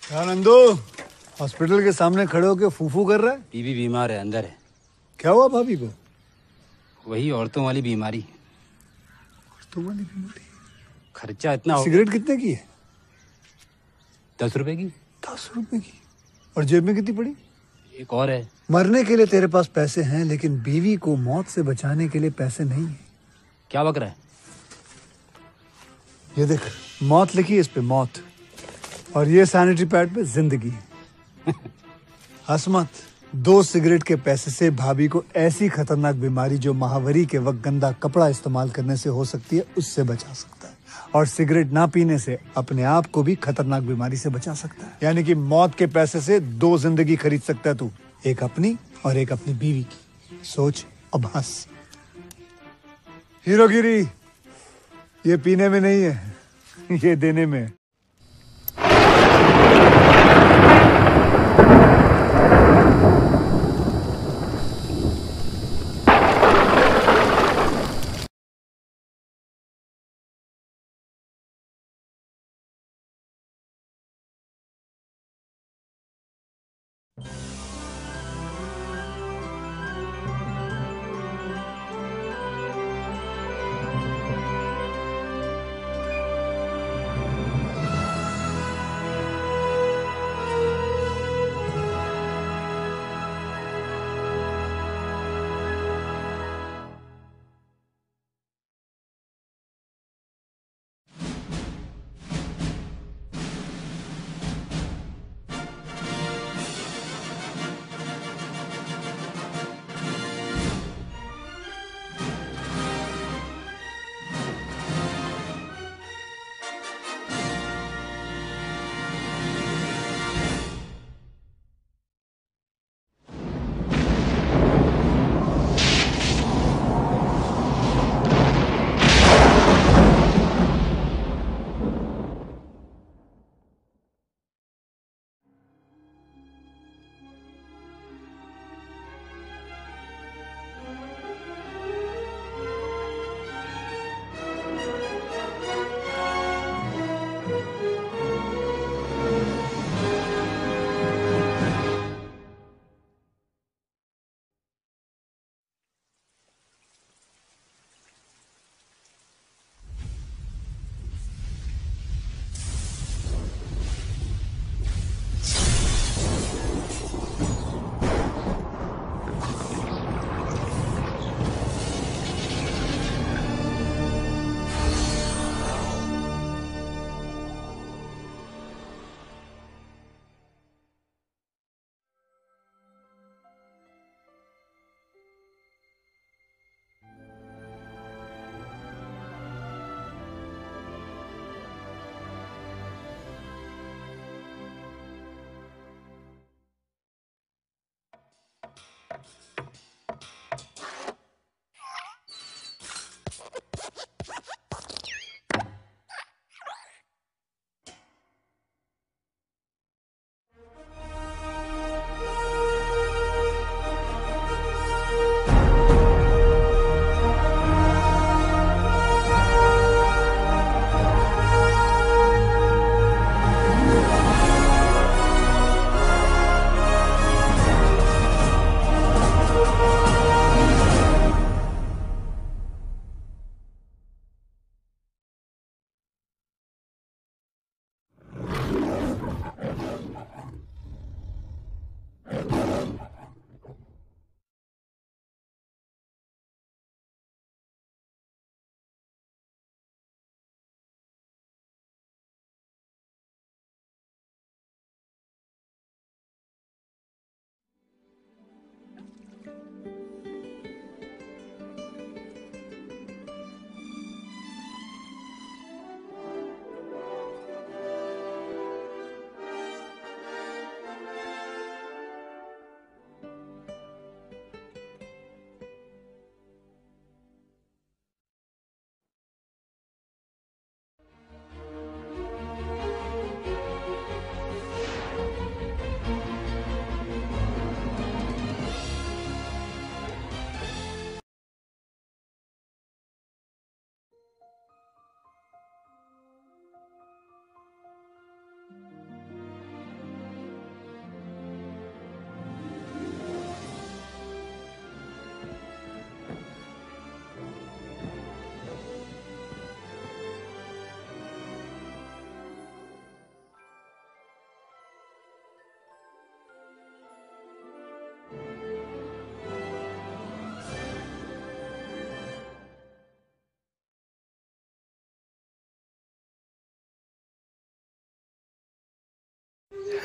क्या नंदू हॉस्पिटल के सामने खड़े होके फूफू कर रहा है? बीवी बीमार है, अंदर है। क्या हुआ भाभी को? वही औरतों वाली बीमारी। औरतों वाली बीमारी? खर्चा इतना हो। सिगरेट कितने की है? 10 रुपए की। 10 रुपए की? और जेब में कितनी पड़ी? एक और है। मरने के लिए तेरे पास पैसे हैं, लेकिन बीवी को मौत से बचाने के लिए पैसे नहीं है। क्या बक रहा है? ये देख, मौत लिखी है इस पे, मौत। और ये सैनिटरी पैड पे जिंदगी। हंस मत। 2 सिगरेट के पैसे से भाभी को ऐसी खतरनाक बीमारी जो महावरी के वक्त गंदा कपड़ा इस्तेमाल करने से हो सकती है, उससे बचा सकता है। और सिगरेट ना पीने से अपने आप को भी खतरनाक बीमारी से बचा सकता है। यानी कि मौत के पैसे से 2 जिंदगी खरीद सकता है तू, एक अपनी और एक अपनी बीवी की। सोच अब हंस। हीरोगिरी ये पीने में नहीं है, ये देने में है।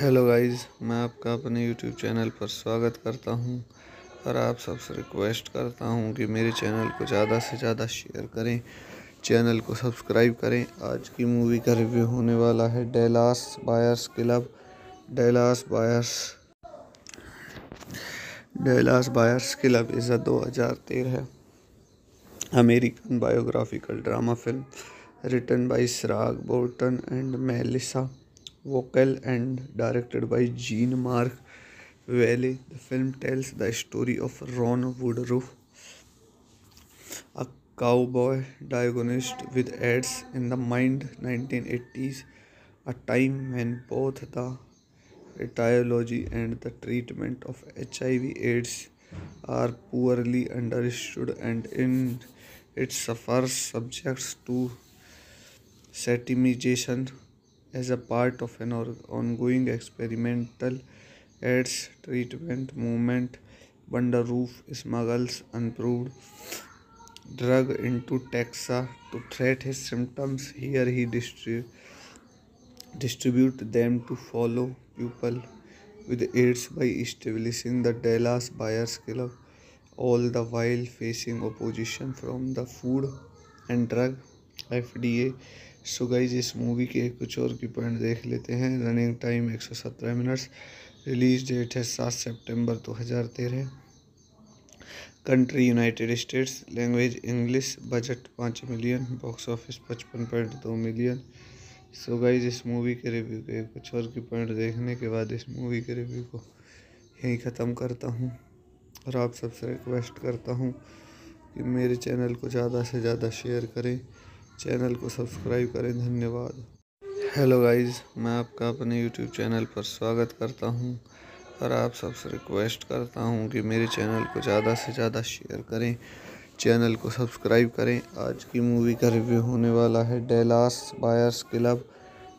हेलो गाइस, मैं आपका अपने यूट्यूब चैनल पर स्वागत करता हूं और आप सबसे रिक्वेस्ट करता हूं कि मेरे चैनल को ज़्यादा से ज़्यादा शेयर करें, चैनल को सब्सक्राइब करें। आज की मूवी का रिव्यू होने वाला है Dallas Buyers Club. Dallas Buyers Dallas Buyers Club is a 2013 American biographical drama film written by Sirag Bolton and Melissa Vocal and directed by Jean-Marc Vallée. The film tells the story of Ron Woodruff, a cowboy diagnosed with AIDS in the mid-1980s, a time when both the etiology and the treatment of HIV/AIDS are poorly understood, and in it suffers subjects to satimization as a part of an ongoing experimental AIDS treatment movement. Wonderroof smuggles unproved drug into Texas to treat his symptoms. Here he distribute them to follow people with AIDS by establishing the Dallas Buyers Club, all the while facing opposition from the Food and Drug FDA. So guys इस movie के कुछ और की point देख लेते हैं। Running time 117 minutes. Release date है 7 सितंबर 2013। Country United states. Language English. Budget 5 million. Box office 55.2 million. So guys इस मूवी के रिव्यू के कुछ और की पॉइंट देखने के बाद इस मूवी के रिव्यू को यहीं ख़त्म करता हूँ और आप सबसे रिक्वेस्ट करता हूँ कि मेरे चैनल को ज़्यादा से ज़्यादा शेयर करें, चैनल को सब्सक्राइब करें। धन्यवाद। हेलो गाइस, मैं आपका अपने यूट्यूब चैनल पर स्वागत करता हूं और आप सबसे रिक्वेस्ट करता हूं कि मेरे चैनल को ज़्यादा से ज़्यादा शेयर करें, चैनल को सब्सक्राइब करें। आज की मूवी का रिव्यू होने वाला है Dallas Buyers Club.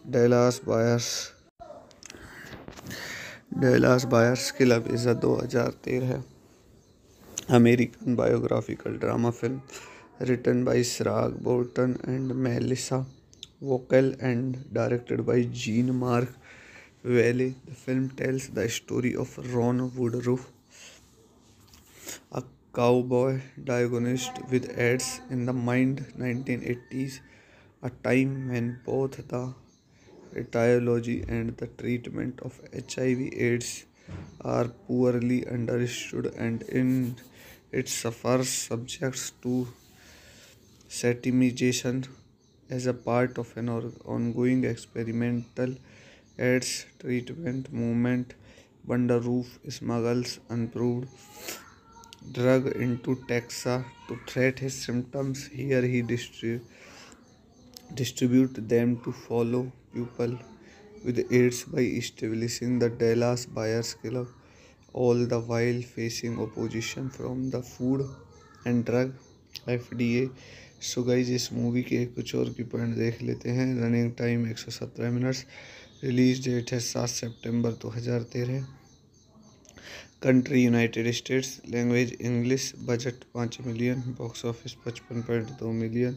Dallas Buyers Club is a 2013 American biographical drama film written by Sirag Bolton and Melissa Vocal and directed by Jean-Marc Vallée. The film tells the story of Ron Woodruff, a cowboy diagnosed with AIDS in the mid-1980s, a time when both the etiology and the treatment of HIV/AIDS are poorly understood, and in it suffers subjects to satimization as a part of an ongoing experimental AIDS treatment movement. Wonderroof smuggles unproved drug into Texas to treat his symptoms. Here he distribute them to follow people with AIDS by establishing the Dallas Buyers Club, all the while facing opposition from the Food and Drug FDA. So guys इस movie के कुछ और की point देख लेते हैं। Running time 117 minutes. Release date है 7 सितंबर 2013। Country United states. Language English. Budget 5 million. Box office 55.2 million.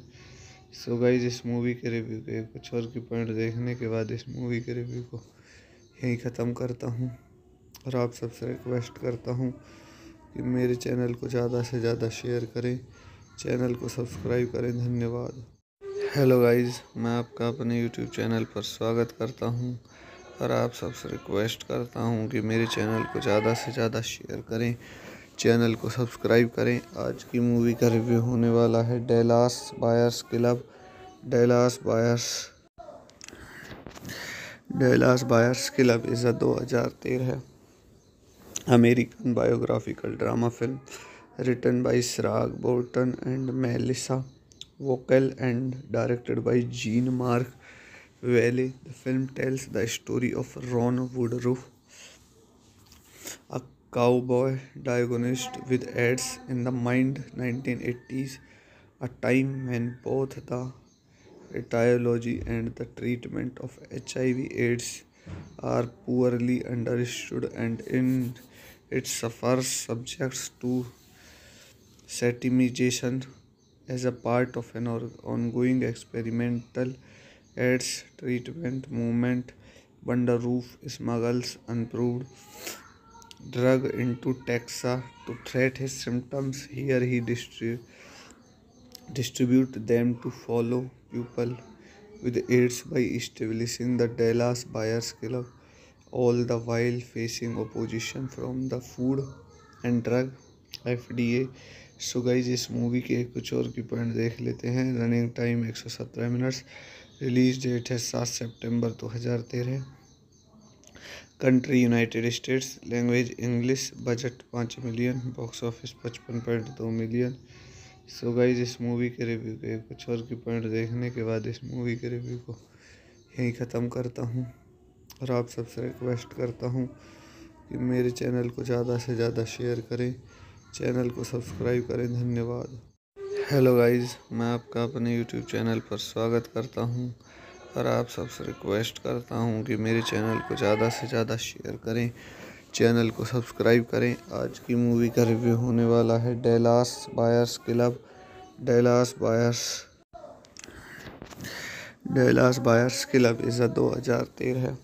So guys इस मूवी के रिव्यू के कुछ और की पॉइंट देखने के बाद इस मूवी के रिव्यू को यहीं ख़त्म करता हूँ और आप सबसे रिक्वेस्ट करता हूँ कि मेरे चैनल को ज़्यादा से ज़्यादा शेयर करें, चैनल को सब्सक्राइब करें। धन्यवाद। हेलो गाइस, मैं आपका अपने यूट्यूब चैनल पर स्वागत करता हूं और आप सबसे रिक्वेस्ट करता हूं कि मेरे चैनल को ज़्यादा से ज़्यादा शेयर करें, चैनल को सब्सक्राइब करें। आज की मूवी का रिव्यू होने वाला है Dallas Buyers Club. Dallas Buyers Club is a 2013 American biographical drama film written by Sirag Bolton and Melissa Vocal and directed by Jean-Marc Vallée. The film tells the story of Ron Woodruff, a cowboy diagnosed with AIDS in the mid-1980s, a time when both the etiology and the treatment of HIV/AIDS are poorly understood, and in it suffers subjects to satimization as a part of an ongoing experimental AIDS treatment movement. Bunda Roof smuggles unproved drug into Texas to treat his symptoms. Here he distribute them to follow people with AIDS by establishing the Dallas Buyers Club, all the while facing opposition from the Food and Drug FDA. So guys इस movie के कुछ और की point देख लेते हैं। Running time 117 minutes. Release date है 7 सितंबर 2013। Country United states. Language English. Budget 5 million. Box office 55.2 million. So guys इस मूवी के रिव्यू के कुछ और की पॉइंट देखने के बाद इस मूवी के रिव्यू को यहीं ख़त्म करता हूँ और आप सबसे रिक्वेस्ट करता हूँ कि मेरे चैनल को ज़्यादा से ज़्यादा शेयर करें, चैनल को सब्सक्राइब करें। धन्यवाद। हेलो गाइस, मैं आपका अपने यूट्यूब चैनल पर स्वागत करता हूं और आप सबसे रिक्वेस्ट करता हूं कि मेरे चैनल को ज़्यादा से ज़्यादा शेयर करें, चैनल को सब्सक्राइब करें। आज की मूवी का रिव्यू होने वाला है Dallas Buyers Club. Dallas Buyers Club is a 2013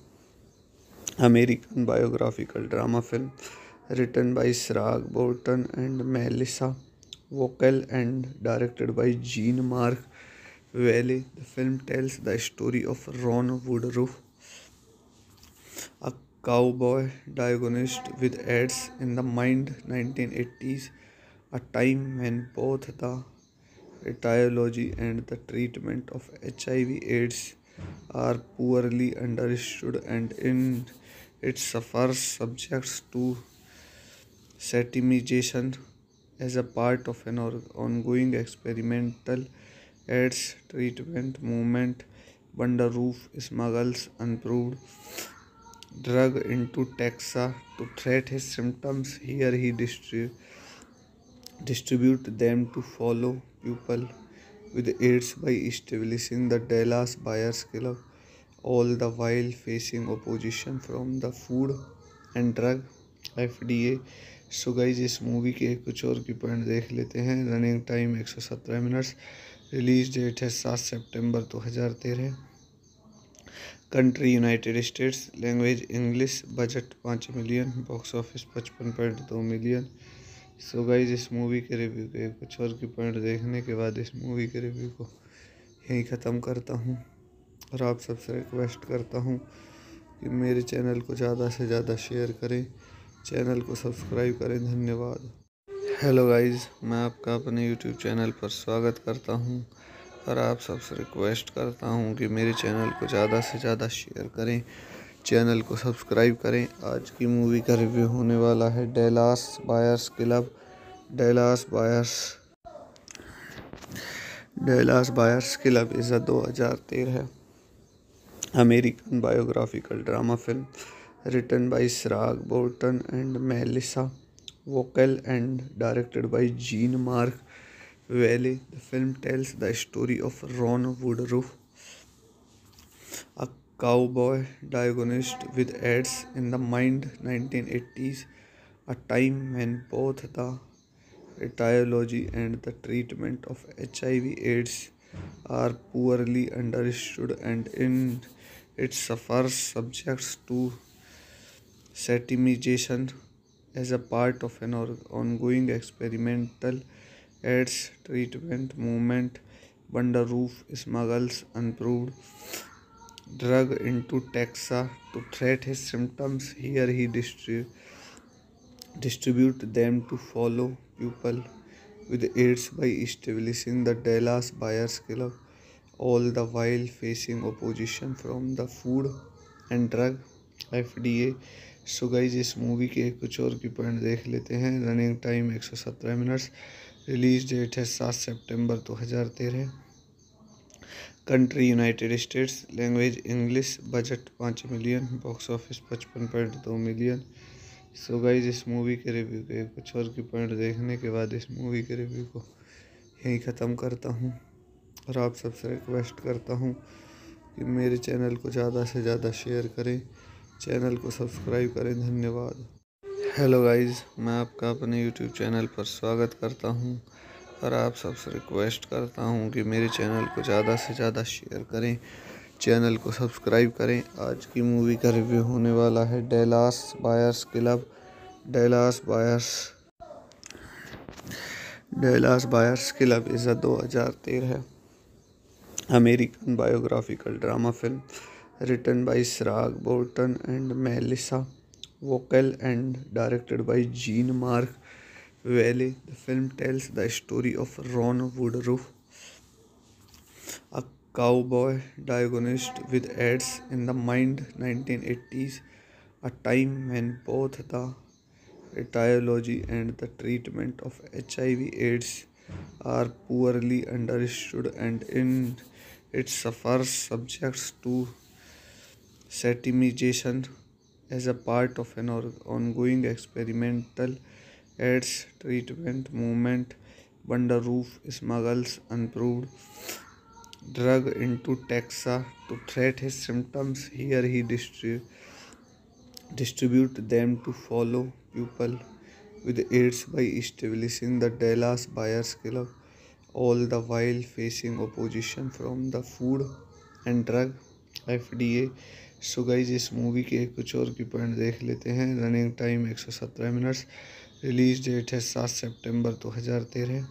American biographical drama film written by Siraj Bolton and Melissa Vocal and directed by Jean-Marc Vallée. The film tells the story of Ron Woodruff, a cowboy diagnosed with AIDS in the mid-1980s, a time when both the etiology and the treatment of HIV/AIDS are poorly understood, and in it suffers subjects to satimization as a part of an ongoing experimental AIDS treatment movement. Bunda Roof smuggles unproved drug into Texas to treat his symptoms. Here he distribute them to follow people with AIDS by establishing the Dallas Buyers Club, all the while facing opposition from the Food and Drug FDA. So guys इस movie के कुछ और की point देख लेते हैं। Running time 117 minutes. Release date है 7 सितंबर 2013। Country United states. Language English. Budget 5 million. Box office 55.2 million. So guys इस मूवी के रिव्यू के कुछ और की पॉइंट देखने के बाद इस मूवी के रिव्यू को यहीं ख़त्म करता हूँ और आप सबसे रिक्वेस्ट करता हूँ कि मेरे चैनल को ज़्यादा से ज़्यादा शेयर करें, चैनल को सब्सक्राइब करें। धन्यवाद। हेलो गाइस, मैं आपका अपने यूट्यूब चैनल पर स्वागत करता हूं और आप सबसे रिक्वेस्ट करता हूं कि मेरे चैनल को ज़्यादा से ज़्यादा शेयर करें, चैनल को सब्सक्राइब करें। आज की मूवी का रिव्यू होने वाला है Dallas Buyers Club. Dallas Buyers Club is a 2013 American biographical drama film written by Siraj Bolton and Melissa Vocal and directed by Jean-Marc Vallée. The film tells the story of Ron Woodruff, a cowboy diagnosed with AIDS in the mid-1980s, a time when both the etiology and the treatment of HIV/AIDS are poorly understood, and in it suffers subjects to satimization as a part of an ongoing experimental AIDS treatment movement. Bunda Roof smuggles unproved drug into Texas to treat his symptoms. Here he distribute them to follow people with AIDS by establishing the Dallas Buyers Club, all the while facing opposition from the Food and Drug FDA. So guys इस movie के कुछ और की point देख लेते हैं। Running time 117 minutes. Release date है 7 सितंबर 2013। Country United states. Language English. Budget 5 million. Box office 55.2 million. So guys इस मूवी के रिव्यू के कुछ और की पॉइंट देखने के बाद इस मूवी के रिव्यू को यहीं ख़त्म करता हूँ और आप सबसे रिक्वेस्ट करता हूँ कि मेरे चैनल को ज़्यादा से ज़्यादा शेयर करें, चैनल को सब्सक्राइब करें। धन्यवाद। हेलो गाइस, मैं आपका अपने यूट्यूब चैनल पर स्वागत करता हूं और आप सबसे रिक्वेस्ट करता हूं कि मेरे चैनल को ज़्यादा से ज़्यादा शेयर करें, चैनल को सब्सक्राइब करें। आज की मूवी का रिव्यू होने वाला है Dallas buyers club. Dallas buyers Club is a 2013 American biographical drama film written by Sirag Borton and Melissa Vocal and directed by Jean-Marc Vallée. The film tells the story of Ron Woodruff, a cowboy diagnosed with AIDS in the mid 1980s, a time when both the etiology and the treatment of HIV/AIDS are poorly understood, and in it suffers subjects to satimization as a part of an ongoing experimental AIDS treatment movement. Wonderroof smuggles unproved drug into Texas to treat his symptoms. Here he distribute them to follow people with AIDS by establishing the Dallas Buyers Club, all the while facing opposition from the Food and Drug FDA. So guys इस movie के कुछ और की point देख लेते हैं। Running time 117 minutes. Release date है 7 सितंबर 2013।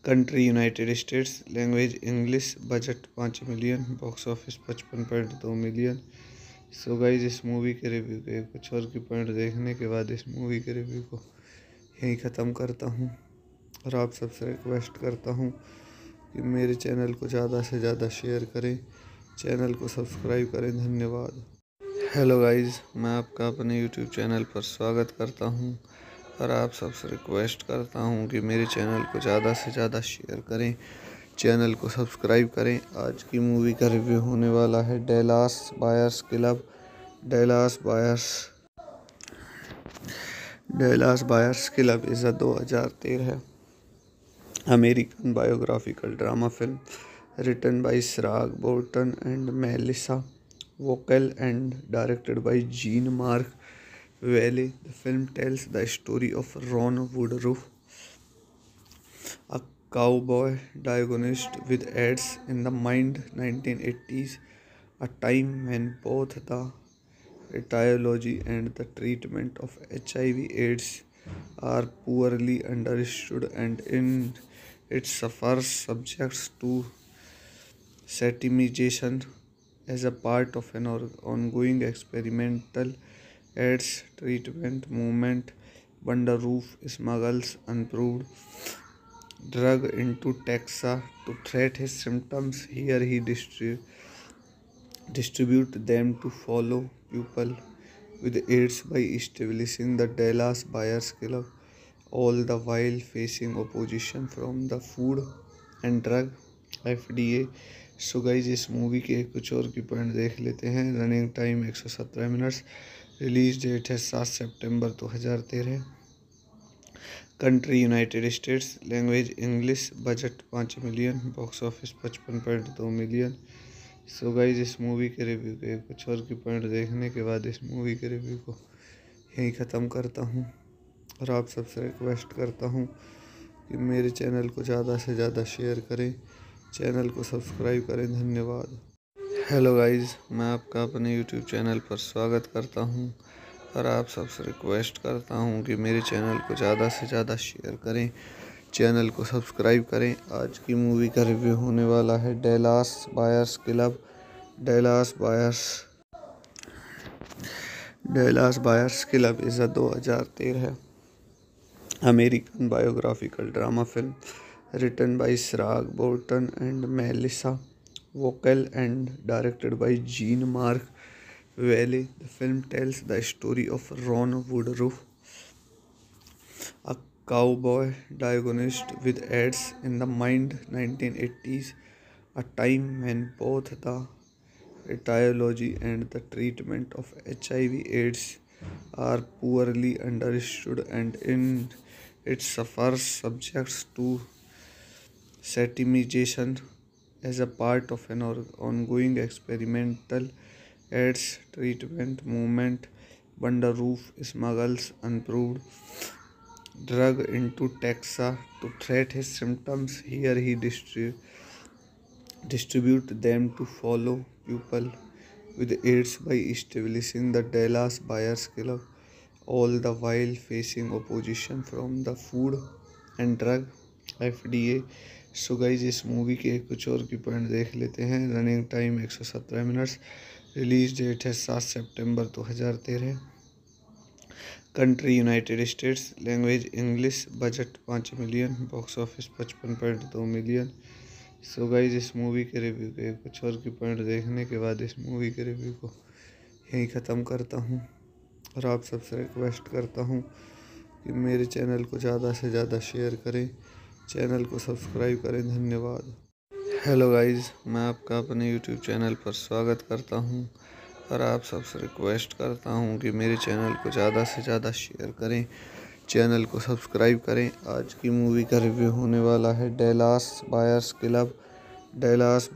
Country United states. Language English. Budget 5 million. Box office 55.2 million. So guys इस मूवी के रिव्यू के कुछ और की पॉइंट देखने के बाद इस मूवी के रिव्यू को यहीं ख़त्म करता हूँ और आप सबसे रिक्वेस्ट करता हूँ कि मेरे चैनल को ज़्यादा से ज़्यादा शेयर करें, चैनल को सब्सक्राइब करें। धन्यवाद। हेलो गाइज, मैं आपका अपने यूट्यूब चैनल पर स्वागत करता हूँ और आप सबसे रिक्वेस्ट करता हूँ कि मेरे चैनल को ज़्यादा से ज़्यादा शेयर करें, चैनल को सब्सक्राइब करें। आज की मूवी का रिव्यू होने वाला है Dallas buyers club. Dallas buyers Club is a 2013 American biographical drama film written by Sirag Borton and Melissa Vocal and directed by Jean-Marc Vallée. The film tells the story of Ron Woodruff, a cowboy diagnosed with AIDS in the mid 1980s, a time when both the etiology and the treatment of HIV/AIDS are poorly understood, and in it suffers subjects to satimization as a part of an ongoing experimental AIDS treatment movement. Wonderroof smuggles unproved drug into Texas to treat his symptoms. Here he distribute them to follow people with AIDS by establishing the Dallas Buyers Club, all the while facing opposition from the Food and Drug FDA. So guys इस movie के कुछ और की point देख लेते हैं। Running time 117 minutes. Release date है 7 सितंबर 2013। Country United states. Language English. Budget 5 million. Box office 55.2 million. So guys इस मूवी के रिव्यू के कुछ और की पॉइंट देखने के बाद इस मूवी के रिव्यू को यहीं ख़त्म करता हूँ और आप सबसे रिक्वेस्ट करता हूँ कि मेरे चैनल को ज़्यादा से ज़्यादा शेयर करें, चैनल को सब्सक्राइब करें। धन्यवाद। हेलो गाइज, मैं आपका अपने यूट्यूब चैनल पर स्वागत करता हूँ और आप सबसे रिक्वेस्ट करता हूँ कि मेरे चैनल को ज़्यादा से ज़्यादा शेयर करें, चैनल को सब्सक्राइब करें। आज की मूवी का रिव्यू होने वाला है Dallas buyers club. Dallas buyers Club is a 2013 American biographical drama film written by Sirag Borton and Melissa Vocal and directed by Jean-Marc Vallée. The film tells the story of Ron Woodruff, a cowboy diagnosed with AIDS in the mid 1980s, a time when both the etiology and the treatment of HIV/AIDS are poorly understood, and in it suffers subjects to satimization as a part of an ongoing experimental AIDS treatment movement. Wonderroof smuggles unproved drug into Texas to treat his symptoms. Here he distribute them to follow people with AIDS by establishing the Dallas Buyers Club, all the while facing opposition from the Food and Drug FDA। So guys इस movie के कुछ और की point देख लेते हैं। Running time 117 minutes. Release date है 7 सितंबर 2013। Country United states. Language English. Budget 5 million. Box office 55.2 million. So guys इस मूवी के रिव्यू के कुछ और की पॉइंट देखने के बाद इस मूवी के रिव्यू को यहीं ख़त्म करता हूँ और आप सबसे रिक्वेस्ट करता हूँ कि मेरे चैनल को ज़्यादा से ज़्यादा शेयर करें, चैनल को सब्सक्राइब करें। धन्यवाद। हेलो गाइज, मैं आपका अपने यूट्यूब चैनल पर स्वागत करता हूं और आप सबसे रिक्वेस्ट करता हूं कि मेरे चैनल को ज़्यादा से ज़्यादा शेयर करें, चैनल को सब्सक्राइब करें। आज की मूवी का रिव्यू होने वाला है Dallas Buyers Club. Dallas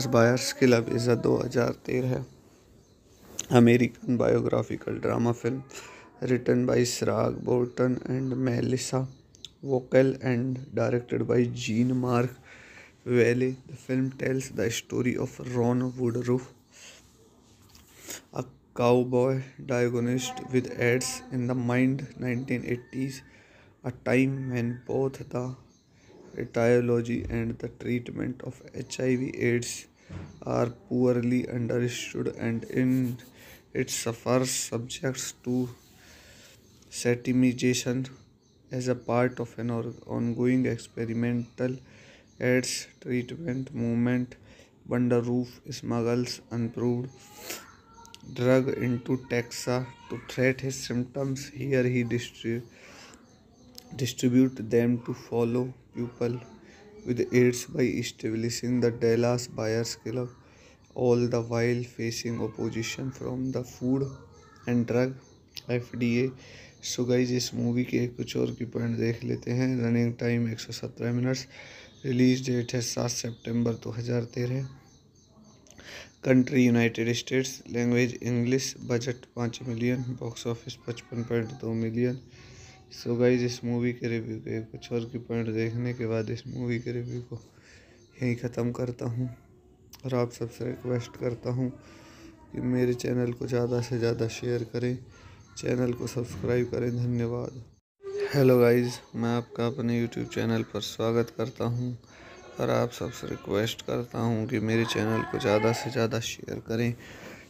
Buyers Club is a 2013 American biographical drama film written by Sirag Bolton and Melissa Vocal and directed by Jean-Marc Vallée. The film tells the story of Ron Woodruff, a cowboy diagnosed with AIDS in the mid-1980s, a time when both the etiology and the treatment of HIV/AIDS are poorly understood, and in it suffers subjects to satimization as a part of an ongoing experimental AIDS treatment movement. Wonderoof smuggles unproved drug into Texas to treat his symptoms. Here he distribute them to follow people with AIDS by establishing the Dallas Buyers Club, all the while facing opposition from the Food and Drug FDA। So guys इस movie के कुछ और की point देख लेते हैं। Running time 117 minutes. Release date है 7 सितंबर 2013। Country United states. Language English. Budget 5 million. Box office 55.2 million. So guys इस मूवी के रिव्यू के कुछ और की पॉइंट देखने के बाद इस मूवी के रिव्यू को यहीं ख़त्म करता हूँ और आप सबसे रिक्वेस्ट करता हूँ कि मेरे चैनल को ज़्यादा से ज़्यादा शेयर करें, चैनल को सब्सक्राइब करें। धन्यवाद। हेलो गाइस, मैं आपका अपने यूट्यूब चैनल पर स्वागत करता हूं और आप सबसे रिक्वेस्ट करता हूं कि मेरे चैनल को ज़्यादा से ज़्यादा शेयर करें,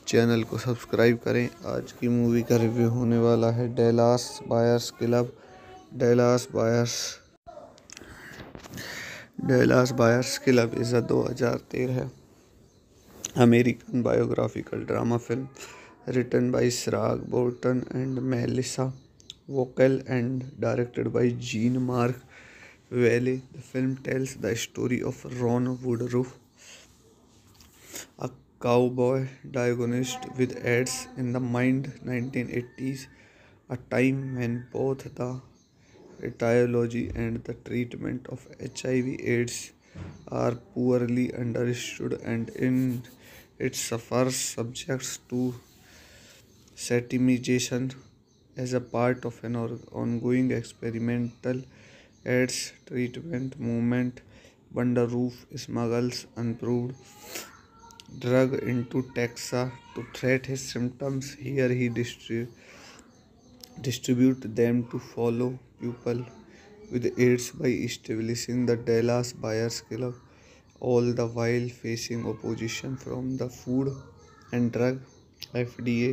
चैनल को सब्सक्राइब करें। आज की मूवी का रिव्यू होने वाला है Dallas Buyers Club. Dallas Buyers Club is a 2013 American biographical drama film written by Sirag Bolton and Melissa Vocal and directed by Jean-Marc Vallée. The film tells the story of Ron Woodruff, a cowboy diagnosed with AIDS in the mid-1980s, a time when both the etiology and the treatment of HIV/AIDS are poorly understood, and in it suffers subjects to satimization as a part of an ongoing experimental AIDS treatment movement. Wonderoof smuggles unproved drug into Texas to treat his symptoms. Here he distribute them to follow people with AIDS by establishing the Dallas Buyers Club, all the while facing opposition from the Food and Drug FDA।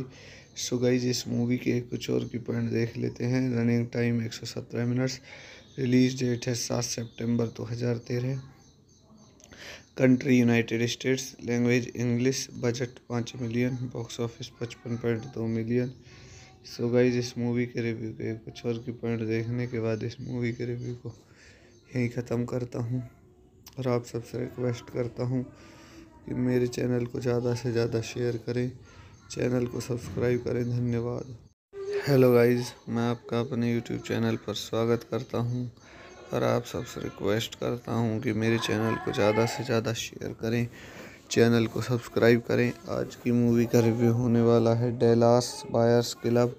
So guys इस movie के कुछ और की point देख लेते हैं। Running time 117 minutes. Release date है 7 सितंबर 2013। Country United states. Language English. Budget 5 million. Box office 55.2 million. So guys इस मूवी के रिव्यू के कुछ और की पॉइंट देखने के बाद इस मूवी के रिव्यू को यहीं ख़त्म करता हूँ और आप सबसे रिक्वेस्ट करता हूँ कि मेरे चैनल को ज़्यादा से ज़्यादा शेयर करें, चैनल को सब्सक्राइब करें। धन्यवाद। हेलो गाइस, मैं आपका अपने यूट्यूब चैनल पर स्वागत करता हूं और आप सबसे रिक्वेस्ट करता हूं कि मेरे चैनल को ज़्यादा से ज़्यादा शेयर करें, चैनल को सब्सक्राइब करें। आज की मूवी का रिव्यू होने वाला है Dallas Buyers Club.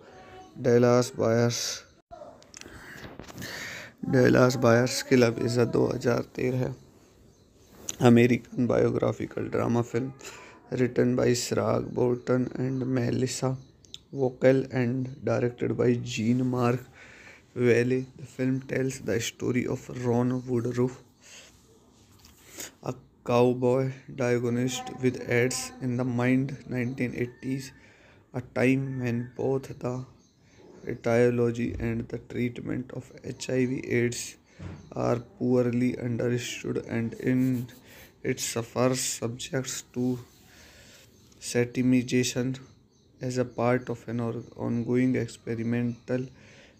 Dallas Buyers Club is a 2013 American biographical drama film written by Siraj Bolton and Melissa Vocal and directed by Jean-Marc Vallée. The film tells the story of Ron Woodruff, a cowboy diagnosed with AIDS in the mid-1980s, a time when both the etiology and the treatment of HIV/AIDS are poorly understood, and in it suffers subjects to satimization as a part of an ongoing experimental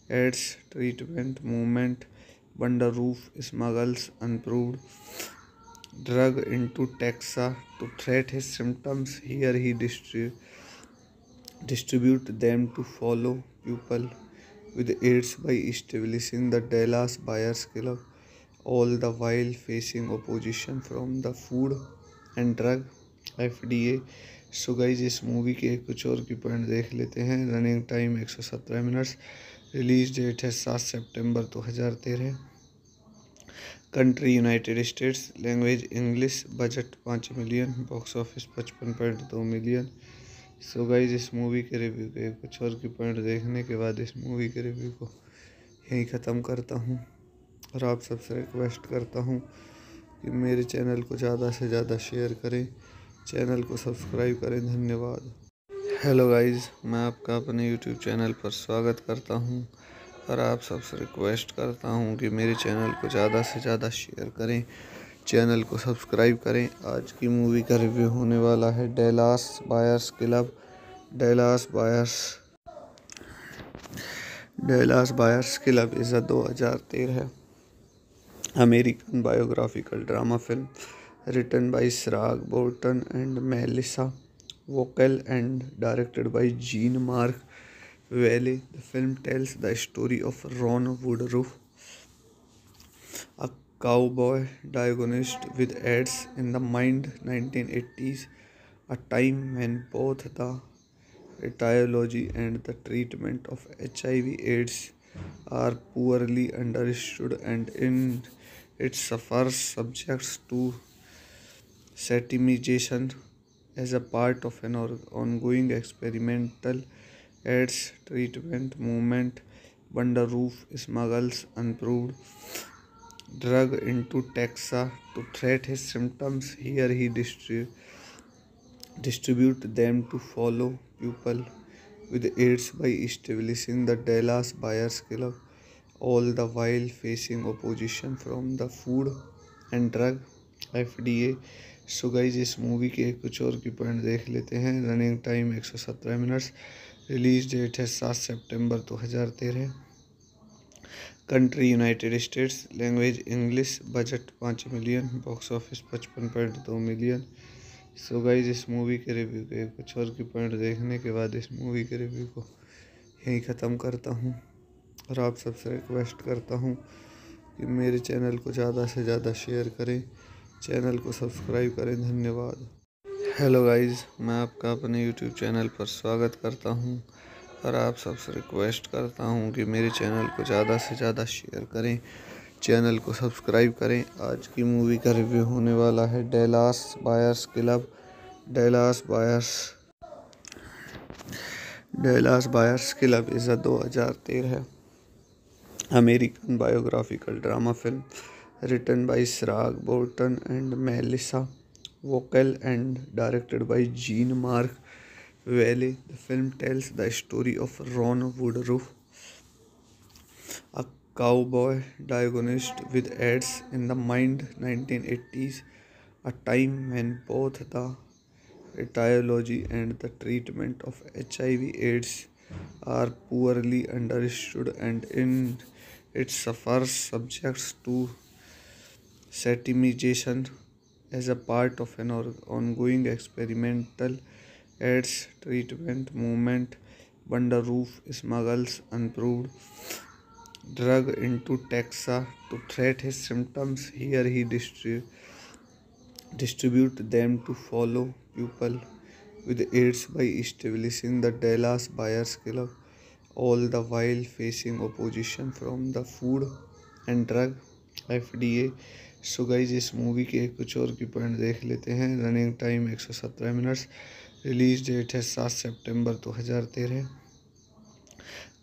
AIDS treatment movement. Wonderroof smuggles unproved drug into Texas to treat his symptoms. Here he distribute them to fellow people with AIDS by establishing the Dallas Buyers Club, all the while facing opposition from the Food and Drug FDA. So guys इस movie के कुछ और की point देख लेते हैं। Running time 117 minutes. Release date है 7 सितंबर 2013। Country United states. Language English. Budget 5 million. Box office 55.2 million. So guys इस मूवी के रिव्यू के कुछ और की पॉइंट देखने के बाद इस मूवी के रिव्यू को यहीं ख़त्म करता हूँ और आप सबसे रिक्वेस्ट करता हूँ कि मेरे चैनल को ज़्यादा से ज़्यादा शेयर करें, चैनल को सब्सक्राइब करें। धन्यवाद। हेलो गाइस, मैं आपका अपने यूट्यूब चैनल पर स्वागत करता हूं और आप सबसे रिक्वेस्ट करता हूं कि मेरे चैनल को ज़्यादा से ज़्यादा शेयर करें, चैनल को सब्सक्राइब करें। आज की मूवी का रिव्यू होने वाला है Dallas Buyers Club. Dallas Buyers Club is a 2013 American biographical drama film written by Siraj Bolton and Melissa Vocal and directed by Jean-Marc Vallée. The film tells the story of Ron Woodruff, a cowboy diagnosed with AIDS in the mid-1980s, a time when both the etiology and the treatment of HIV/AIDS are poorly understood, and in it suffers subjects to satimization as a part of an ongoing experimental AIDS treatment movement. Wonderroof smuggles unproved drug into Texas to treat his symptoms. Here he distribute them to fellow people with AIDS by establishing the Dallas Buyers Club, all the while facing opposition from the Food and Drug FDA. So guys इस movie के कुछ और की point देख लेते हैं। Running time 117 minutes. Release date है 7 सितंबर 2013। Country United states. Language English. Budget 5 million. Box office 55.2 million. So guys इस मूवी के रिव्यू के कुछ और की पॉइंट देखने के बाद इस मूवी के रिव्यू को यहीं ख़त्म करता हूँ और आप सबसे रिक्वेस्ट करता हूँ कि मेरे चैनल को ज़्यादा से ज़्यादा शेयर करें, चैनल को सब्सक्राइब करें। धन्यवाद। हेलो गाइस, मैं आपका अपने यूट्यूब चैनल पर स्वागत करता हूं और आप सबसे रिक्वेस्ट करता हूं कि मेरे चैनल को ज़्यादा से ज़्यादा शेयर करें, चैनल को सब्सक्राइब करें। आज की मूवी का रिव्यू होने वाला है Dallas Buyers Club. Dallas Buyers Club is a 2013 American biographical drama film written by Siraj Bolton and Melissa Vocal and directed by Jean-Marc Vallée. The film tells the story of Ron Woodruff, a cowboy diagnosed with AIDS in the mid-1980s, a time when both the etiology and the treatment of HIV/AIDS are poorly understood, and in it suffers subjects to satimization as a part of an ongoing experimental AIDS treatment movement. Wonderroof smuggles unproved drug into Texas to treat his symptoms. Here he distribute them to fellow people with AIDS by establishing the Dallas Buyers Club, all the while facing opposition from the Food and drug FDA। So guys इस movie के कुछ और की point देख लेते हैं। Running time 117 minutes. Release date है 7 सितंबर 2013।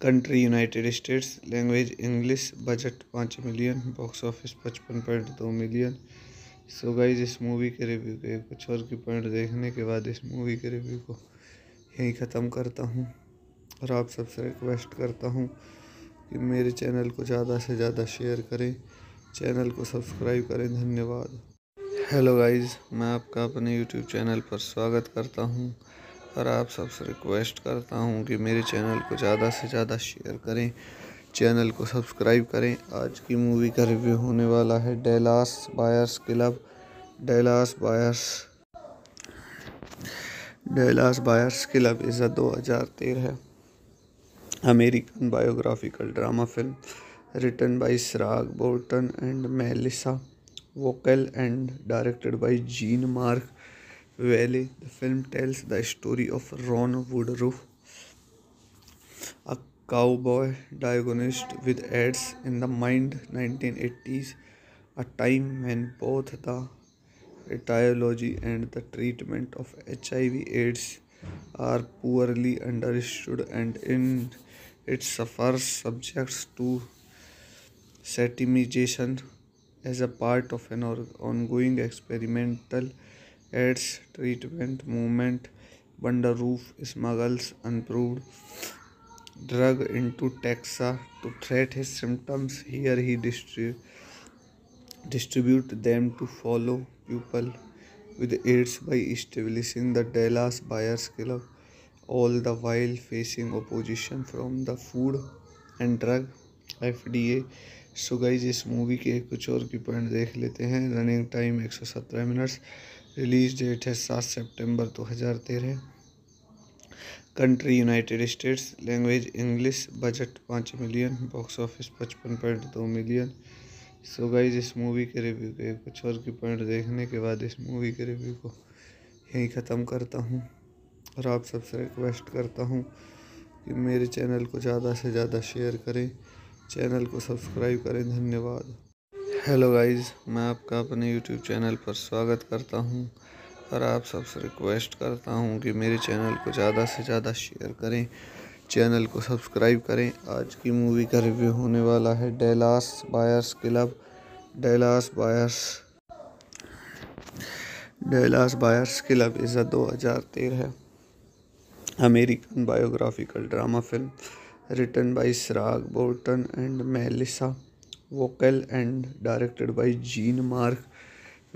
Country United states. Language English. Budget 5 million. Box office 55.2 million. So guys इस मूवी के रिव्यू के कुछ और की पॉइंट देखने के बाद इस मूवी के रिव्यू को यहीं ख़त्म करता हूँ और आप सबसे रिक्वेस्ट करता हूँ कि मेरे चैनल को ज़्यादा से ज़्यादा शेयर करें, चैनल को सब्सक्राइब करें। धन्यवाद। हेलो गाइस, मैं आपका अपने यूट्यूब चैनल पर स्वागत करता हूं और आप सबसे रिक्वेस्ट करता हूं कि मेरे चैनल को ज़्यादा से ज़्यादा शेयर करें, चैनल को सब्सक्राइब करें। आज की मूवी का रिव्यू होने वाला है Dallas Buyers Club. Dallas Buyers Club is a 2013 American biographical drama film written by Sirag Bolton and Melissa Vocal and directed by Jean-Marc Vallée. The film tells the story of Ron Woodruff, a cowboy diagnosed with AIDS in the mid-1980s, a time when both the etiology and the treatment of HIV/AIDS are poorly understood, and in it suffers subjects to satimization as a part of an ongoing experimental AIDS treatment movement. Wonderroof smuggles unproved drug into Texas to treat his symptoms. Here he distribute them to fellow people with AIDS by establishing the Dallas Buyers Club, all the while facing opposition from the Food and Drug FDA। So guys इस movie के कुछ और की point देख लेते हैं। Running time 117 minutes. Release date है 7 सितंबर 2013। Country United states. Language English. Budget 5 million. Box office 55.2 million. So guys इस मूवी के रिव्यू के कुछ और की पॉइंट देखने के बाद इस मूवी के रिव्यू को यहीं ख़त्म करता हूँ और आप सबसे रिक्वेस्ट करता हूँ कि मेरे चैनल को ज़्यादा से ज़्यादा शेयर करें, चैनल को सब्सक्राइब करें। धन्यवाद। हेलो गाइस, मैं आपका अपने यूट्यूब चैनल पर स्वागत करता हूं और आप सबसे रिक्वेस्ट करता हूं कि मेरे चैनल को ज़्यादा से ज़्यादा शेयर करें, चैनल को सब्सक्राइब करें। आज की मूवी का रिव्यू होने वाला है Dallas Buyers Club. Dallas Buyers Club is a 2013 American biographical drama film written by Sirag Bolton and Melissa Vocal and directed by Jean-Marc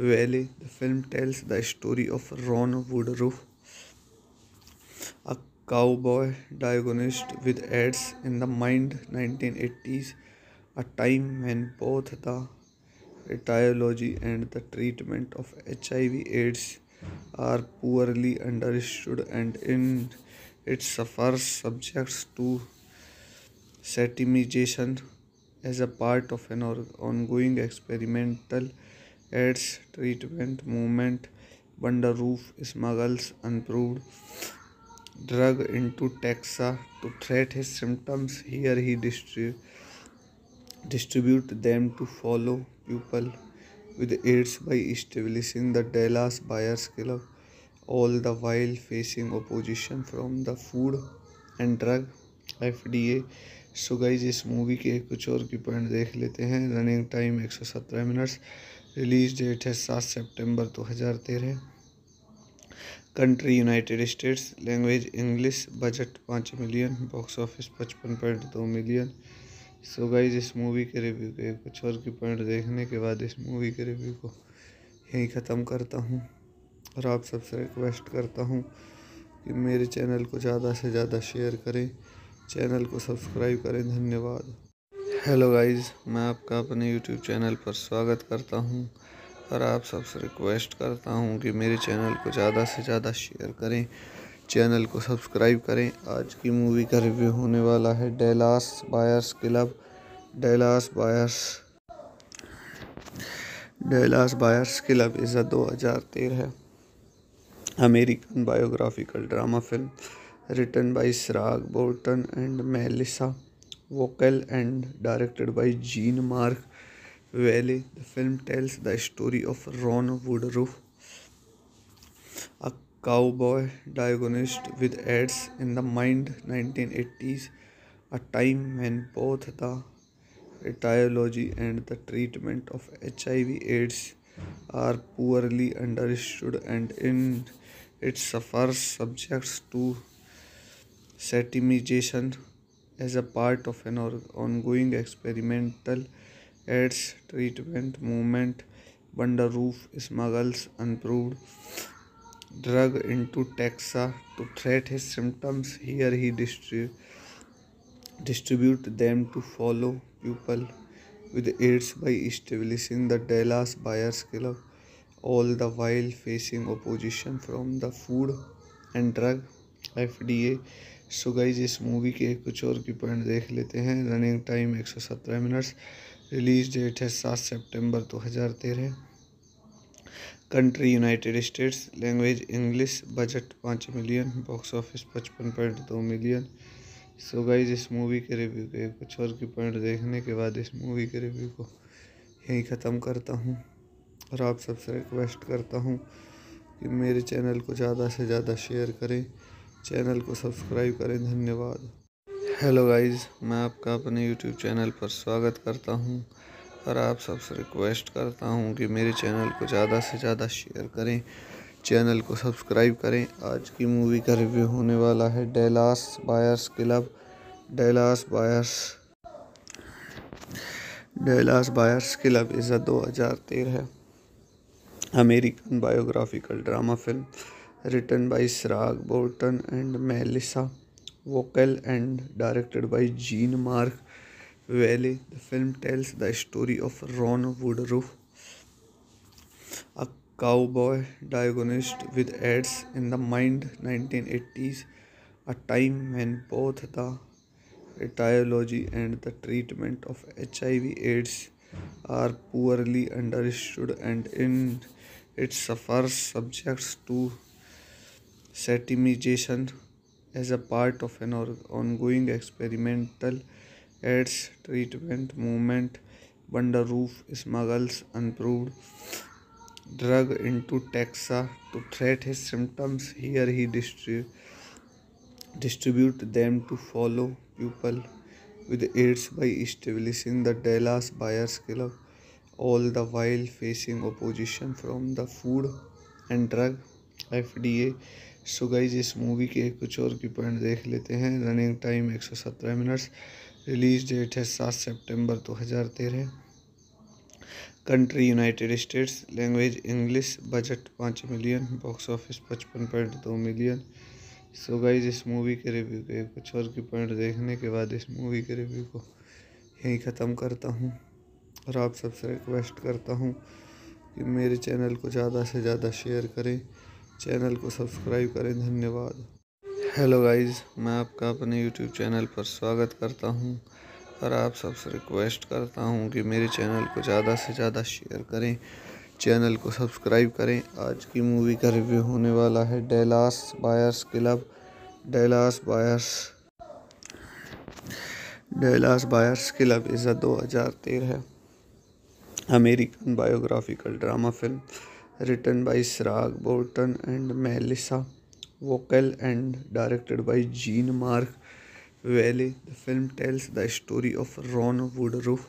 Vallée. The film tells the story of Ron Woodruff, a cowboy diagnosed with AIDS in the mid-1980s, a time when both the etiology and the treatment of HIV/AIDS are poorly understood, and in it suffers subjects to satimization as a part of an ongoing experimental AIDS treatment movement. Wonderroof smuggles unproved drug into Texas to treat his symptoms. Here he distribute them to fellow people with AIDS by establishing the Dallas Buyers Club, all the while facing opposition from the Food and Drug FDA। So guys इस movie के कुछ और की point देख लेते हैं। Running time 117 minutes. Release date है 7 सितंबर 2013। Country United states. Language English. Budget 5 million. Box office 55.2 million. So guys इस मूवी के रिव्यू के कुछ और की पॉइंट देखने के बाद इस मूवी के रिव्यू को यहीं ख़त्म करता हूँ और आप सबसे रिक्वेस्ट करता हूँ कि मेरे चैनल को ज़्यादा से ज़्यादा शेयर करें, चैनल को सब्सक्राइब करें। धन्यवाद। हेलो गाइस, मैं आपका अपने यूट्यूब चैनल पर स्वागत करता हूं और आप सबसे रिक्वेस्ट करता हूं कि मेरे चैनल को ज़्यादा से ज़्यादा शेयर करें, चैनल को सब्सक्राइब करें। आज की मूवी का रिव्यू होने वाला है Dallas Buyers Club. Dallas Buyers Club is a 2013 American biographical drama film written by Sirag Bolton and Melissa Vocal and directed by Jean-Marc Valley. The film tells the story of Ron Woodruff, a cowboy diagnosed with AIDS in the mind 1980s, a time when both the etiology and the treatment of HIV/AIDS are poorly understood, and in it suffers subjects to satimization as a part of an ongoing experimental AIDS treatment movement. Wonderroof smuggles unproved drug into Texas to treat his symptoms. Here he distribute them to fellow people with AIDS by establishing the Dallas Buyers Club, all the while facing opposition from the Food and Drug FDA. So guys इस movie के कुछ और की point देख लेते हैं। Running time 117 minutes. Release date है 7 सितंबर 2013। Country United states. Language English. Budget 5 million. Box office 55.2 million. So guys इस मूवी के रिव्यू के कुछ और की पॉइंट देखने के बाद इस मूवी के रिव्यू को यहीं ख़त्म करता हूँ और आप सबसे रिक्वेस्ट करता हूँ कि मेरे चैनल को ज़्यादा से ज़्यादा शेयर करें, चैनल को सब्सक्राइब करें। धन्यवाद। हेलो गाइस, मैं आपका अपने यूट्यूब चैनल पर स्वागत करता हूं और आप सबसे रिक्वेस्ट करता हूं कि मेरे चैनल को ज़्यादा से ज़्यादा शेयर करें, चैनल को सब्सक्राइब करें। आज की मूवी का रिव्यू होने वाला है Dallas Buyers Club. Dallas Buyers Club is a 2013 American biographical drama film written by Siraj Bolton and Melissa Vocal and directed by Jean-Marc Vallée. The film tells the story of Ron Woodruff, a cowboy diagnosed with AIDS in the mind 1980s, a time when both the etiology and the treatment of HIV/AIDS are poorly understood, and in it suffers subjects to satimization as a part of an ongoing experimental AIDS treatment movement. Wonderroof smuggles unproved drug into Texas to treat his symptoms. Here he distribute them to fellow people with AIDS by establishing the Dallas Buyers Club, all the while facing opposition from the Food and Drug FDA. So guys इस movie के कुछ और की point देख लेते हैं। Running time 117 minutes. Release date है 7 सितंबर 2013। Country United states. Language English. Budget 5 million. Box office 55.2 million. So guys इस मूवी के रिव्यू के कुछ और की पॉइंट देखने के बाद इस मूवी के रिव्यू को यहीं ख़त्म करता हूँ और आप सबसे रिक्वेस्ट करता हूँ कि मेरे चैनल को ज़्यादा से ज़्यादा शेयर करें, चैनल को सब्सक्राइब करें। धन्यवाद। हेलो गाइस, मैं आपका अपने यूट्यूब चैनल पर स्वागत करता हूं और आप सबसे रिक्वेस्ट करता हूं कि मेरे चैनल को ज़्यादा से ज़्यादा शेयर करें, चैनल को सब्सक्राइब करें। आज की मूवी का रिव्यू होने वाला है Dallas Buyers Club. Dallas Buyers Club is a 2013 American biographical drama film written by Siraj Bolton and Melissa Vocal and directed by Jean-Marc Vallée. The film tells the story of Ron Woodruff,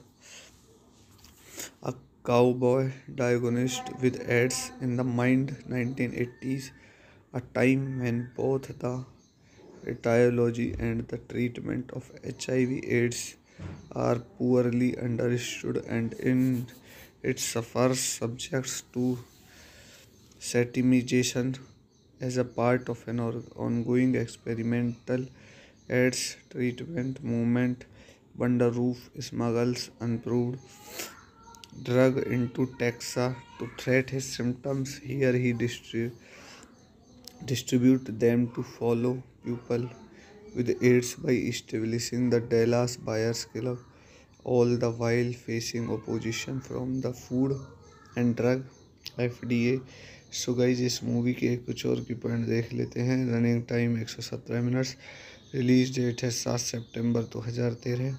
a cowboy diagnosed with AIDS in the mind 1980s, a time when both the etiology and the treatment of HIV/AIDS are poorly understood, and in it suffers subjects to satimization as a part of an ongoing experimental AIDS treatment movement. Wonderroof smuggles unproved drug into Texas to treat his symptoms. Here he distribute them to fellow people with AIDS by establishing the Dallas Buyers Club, all the while facing opposition from the Food and Drug FDA. So guys इस movie के कुछ और की point देख लेते हैं। Running time 117 minutes. Release date है 7 सितंबर 2013।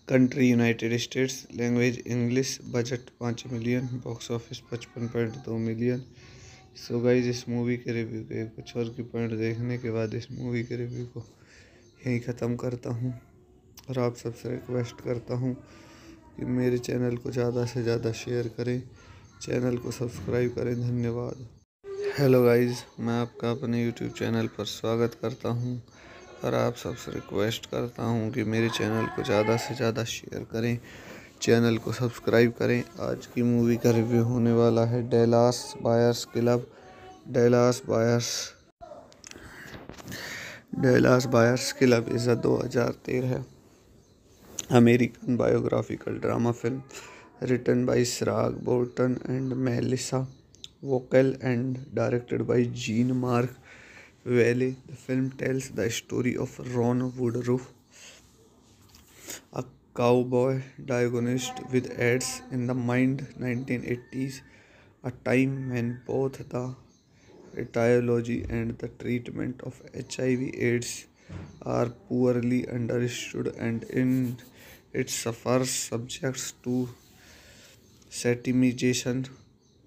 Country United states, language English, budget 5 million, box office 55.2 million. So guys इस मूवी के रिव्यू के कुछ और की पॉइंट देखने के बाद इस मूवी के रिव्यू को यहीं ख़त्म करता हूँ और आप सबसे रिक्वेस्ट करता हूँ कि मेरे चैनल को ज़्यादा से ज़्यादा शेयर करें, चैनल को सब्सक्राइब करें। धन्यवाद। हेलो गाइज, मैं आपका अपने यूट्यूब चैनल पर स्वागत करता हूँ और आप सबसे रिक्वेस्ट करता हूँ कि मेरे चैनल को ज़्यादा से ज़्यादा शेयर करें, चैनल को सब्सक्राइब करें। आज की मूवी का रिव्यू होने वाला है Dallas Buyers Club. Dallas Buyers Club is a 2013 American biographical drama film written by Sirag Bolton and Melissa Vocal and directed by Jean-Marc Vallée. The film tells the story of Ron Woodruff, a cowboy diagnosed with AIDS in the mid-1980s, a time when both the etiology and the treatment of HIV/AIDS are poorly understood, and in it suffers subjects to satimization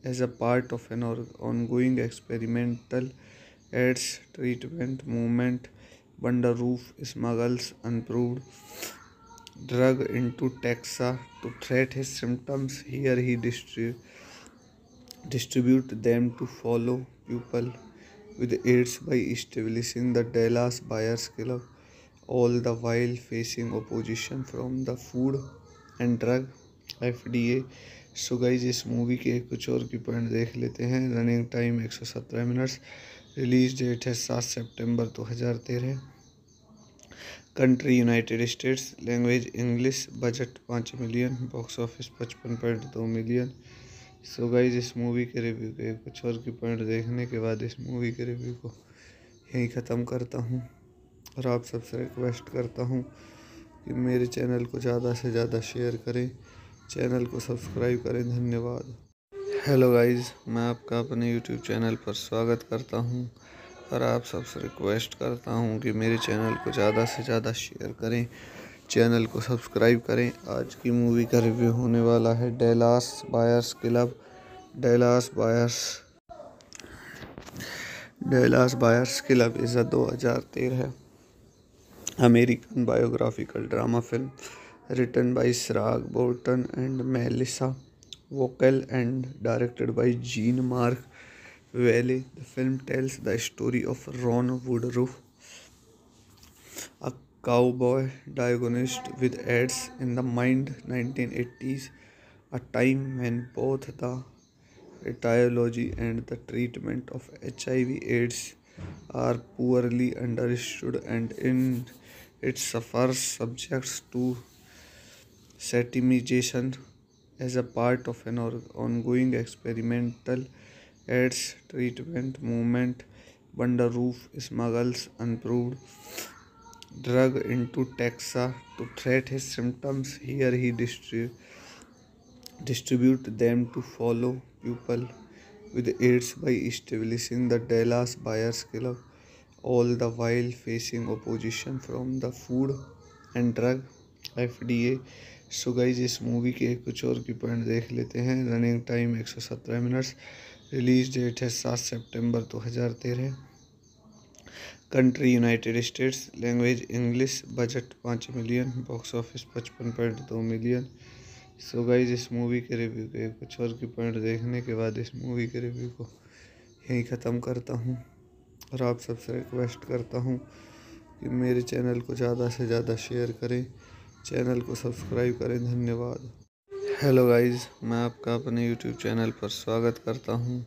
as a part of an ongoing experimental AIDS treatment movement. Wonderroof smuggles unproved drug into Texas to treat his symptoms. Here he distribute them to fellow people with AIDS by establishing the Dallas Buyers Club, all the while facing opposition from the Food and Drug FDA. So guys इस movie के कुछ और की point देख लेते हैं। Running time 117 minutes. Release date है 7 सितंबर 2013। Country United states, language English, budget 5 million, box office 55.2 million. So guys इस मूवी के रिव्यू के कुछ और की पॉइंट देखने के बाद इस मूवी के रिव्यू को यहीं ख़त्म करता हूँ और आप सबसे रिक्वेस्ट करता हूँ कि मेरे चैनल को ज़्यादा से ज़्यादा शेयर करें, चैनल को सब्सक्राइब करें। धन्यवाद। हेलो गाइज, मैं आपका अपने यूट्यूब चैनल पर स्वागत करता हूँ और आप सबसे रिक्वेस्ट करता हूँ कि मेरे चैनल को ज़्यादा से ज़्यादा शेयर करें, चैनल को सब्सक्राइब करें। आज की मूवी का रिव्यू होने वाला है Dallas Buyers Club. Dallas Buyers Club is a 2013 American biographical drama film written by Sirag Bolton and Melissa Vocal and directed by Jean-Marc Vallée. The film tells the story of Ron Woodruff, a cowboy diagnosed with AIDS in the mid-1980s, a time when both the etiology and the treatment of HIV/AIDS are poorly understood, and in it suffers subjects to satimization as a part of an ongoing experimental AIDS treatment movement. Wonderroof smuggles unproved drug into Texas to treat his symptoms. Here he distribute them to fellow people with AIDS by establishing the Dallas Buyers Club, all the while facing opposition from the Food and Drug FDA. So guys इस movie के कुछ और की point देख लेते हैं। Running time 117 minutes. Release date है 7 सितंबर 2013। Country United states, language English, budget 5 million, box office 55.2 million. So guys इस मूवी के रिव्यू के कुछ और की पॉइंट देखने के बाद इस मूवी के रिव्यू को यहीं ख़त्म करता हूँ और आप सबसे रिक्वेस्ट करता हूँ कि मेरे चैनल को ज़्यादा से ज़्यादा शेयर करें, चैनल को सब्सक्राइब करें। धन्यवाद। हेलो गाइज, मैं आपका अपने यूट्यूब चैनल पर स्वागत करता हूँ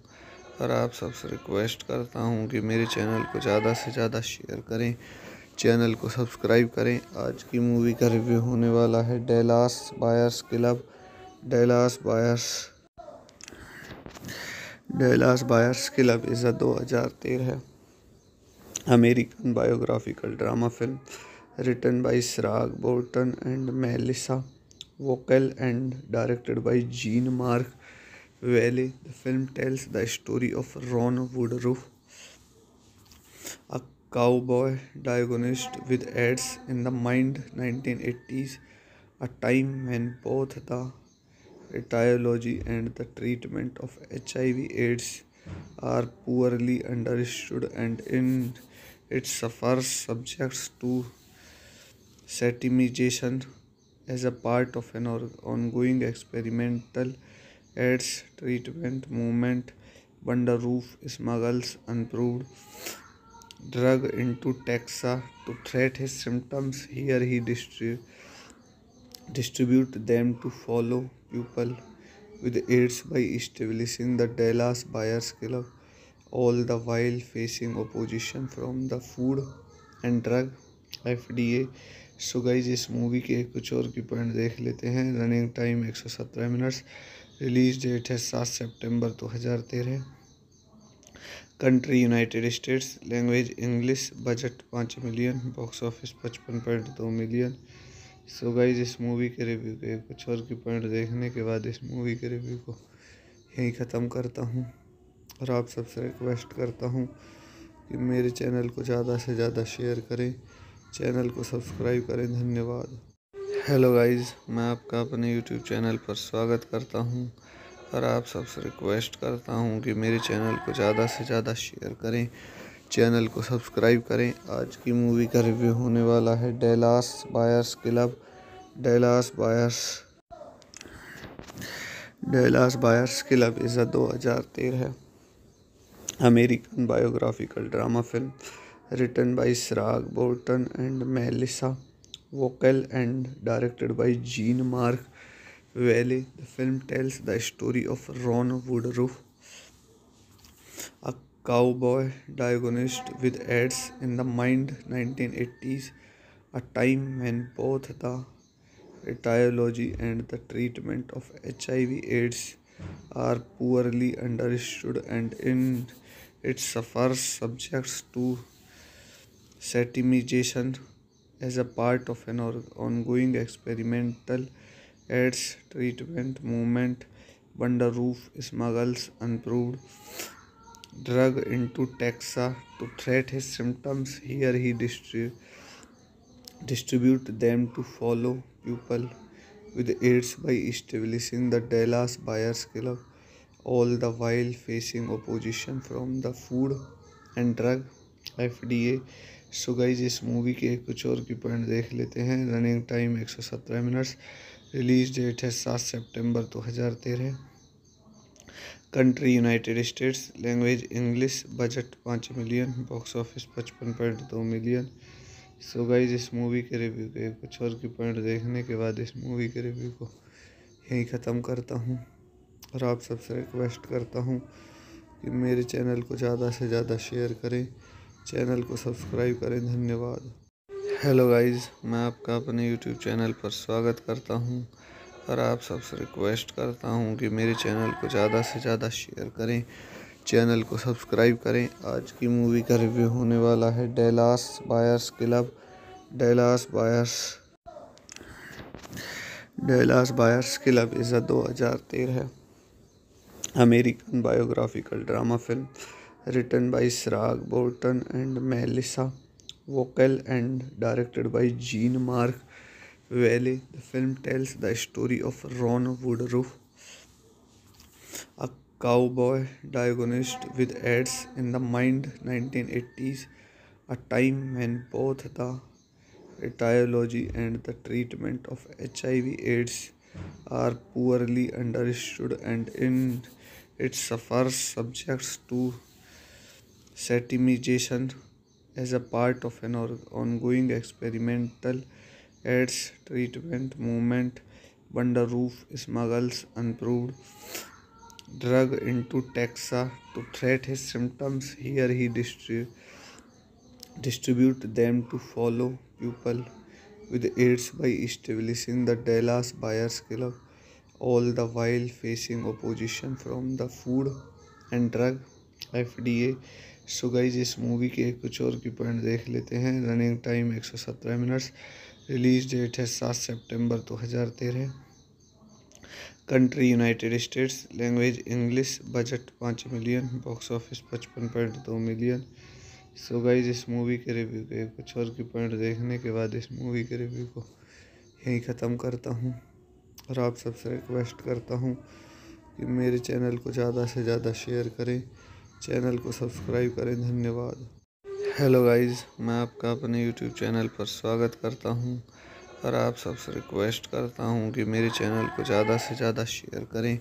और आप सबसे रिक्वेस्ट करता हूँ कि मेरे चैनल को ज़्यादा से ज़्यादा शेयर करें, चैनल को सब्सक्राइब करें। आज की मूवी का रिव्यू होने वाला है Dallas Buyers Club. Dallas Buyers Club is a 2013 American biographical drama film written by Sirag Bolton and Melissa Vocal and directed by Jean-Marc Vallée. The film tells the story of Ron Woodruff, a cowboy diagnosed with AIDS in the mid-1980s, a time when both the etiology and the treatment of HIV/AIDS are poorly understood, and in it suffers subjects to satimization as a part of an ongoing experimental AIDS treatment movement. Wonder Roof smuggles unproved drug into Texas to treat his symptoms. Here he distribute them to follow people with AIDS by establishing the Dallas Buyers Club, all the while facing opposition from the Food and Drug FDA. So guys इस movie के कुछ और की point देख लेते हैं। Running time 117 minutes. Release date है 7 सितंबर 2013। Country United states. Language English. Budget 5 million. Box office 55.2 million. So guys इस मूवी के रिव्यू के कुछ और की पॉइंट देखने के बाद इस मूवी के रिव्यू को यहीं ख़त्म करता हूँ और आप सबसे रिक्वेस्ट करता हूँ कि मेरे चैनल को ज़्यादा से ज़्यादा शेयर करें, चैनल को सब्सक्राइब करें। धन्यवाद। हेलो गाइज, मैं आपका अपने यूट्यूब चैनल पर स्वागत करता हूँ और आप सबसे रिक्वेस्ट करता हूँ कि मेरे चैनल को ज़्यादा से ज़्यादा शेयर करें, चैनल को सब्सक्राइब करें। आज की मूवी का रिव्यू होने वाला है Dallas Buyers Club. Dallas Buyers Club is a 2013 American biographical drama film written by Sirag Bolton and Melissa Vocal and directed by Jean-Marc Vallée. The film tells the story of Ron Woodruff, a cowboy diagnosed with AIDS in the mid-1980s, a time when both the etiology and the treatment of HIV/AIDS are poorly understood, and in it suffers subjects to satimization as a part of an ongoing experimental AIDS treatment movement. Wonder Roof smuggles unproved drug into Texas to treat his symptoms. Here he distribute them to follow people with AIDS by establishing the Dallas Buyers Club, all the while facing opposition from the Food and Drug FDA. So guys इस movie के कुछ और की point देख लेते हैं। Running time 117 minutes. Release date है 7 सितंबर 2013। Country United states. Language English. Budget 5 million. Box office 55.2 million. So guys इस मूवी के रिव्यू के कुछ और की पॉइंट देखने के बाद इस मूवी के रिव्यू को यहीं ख़त्म करता हूँ और आप सबसे रिक्वेस्ट करता हूँ कि मेरे चैनल को ज़्यादा से ज़्यादा शेयर करें, चैनल को सब्सक्राइब करें। धन्यवाद। हेलो गाइज, मैं आपका अपने यूट्यूब चैनल पर स्वागत करता हूँ और आप सबसे रिक्वेस्ट करता हूँ कि मेरे चैनल को ज़्यादा से ज़्यादा शेयर करें, चैनल को सब्सक्राइब करें। आज की मूवी का रिव्यू होने वाला है Dallas Buyers Club. Dallas Buyers Club is a 2013 American biographical drama film written by Sirag Bolton and Melissa Vocal and directed by Jean-Marc Vallée. The film tells the story of Ron Woodruff, a cowboy diagnosed with AIDS in the mid-1980s, a time when both the etiology and the treatment of HIV/AIDS are poorly understood, and in it suffers subjects to satimization as a part of an ongoing experimental AIDS treatment movement. Wonder Roof smuggles unproved drug into Texas to treat his symptoms. Here he distribute them to follow people with AIDS by establishing the Dallas Buyers Club, all the while facing opposition from the Food and Drug FDA. So guys इस movie के कुछ और की point देख लेते हैं। Running time 117 minutes. Release date है 7 सितंबर 2013। Country United states. Language English. Budget 5 million. Box office 55.2 million. So guys इस मूवी के रिव्यू के कुछ और की पॉइंट देखने के बाद इस मूवी के रिव्यू को यहीं ख़त्म करता हूँ और आप सबसे रिक्वेस्ट करता हूँ कि मेरे चैनल को ज़्यादा से ज़्यादा शेयर करें, चैनल को सब्सक्राइब करें। धन्यवाद। हेलो गाइस, मैं आपका अपने यूट्यूब चैनल पर स्वागत करता हूं और आप सबसे रिक्वेस्ट करता हूं कि मेरे चैनल को ज़्यादा से ज़्यादा शेयर करें,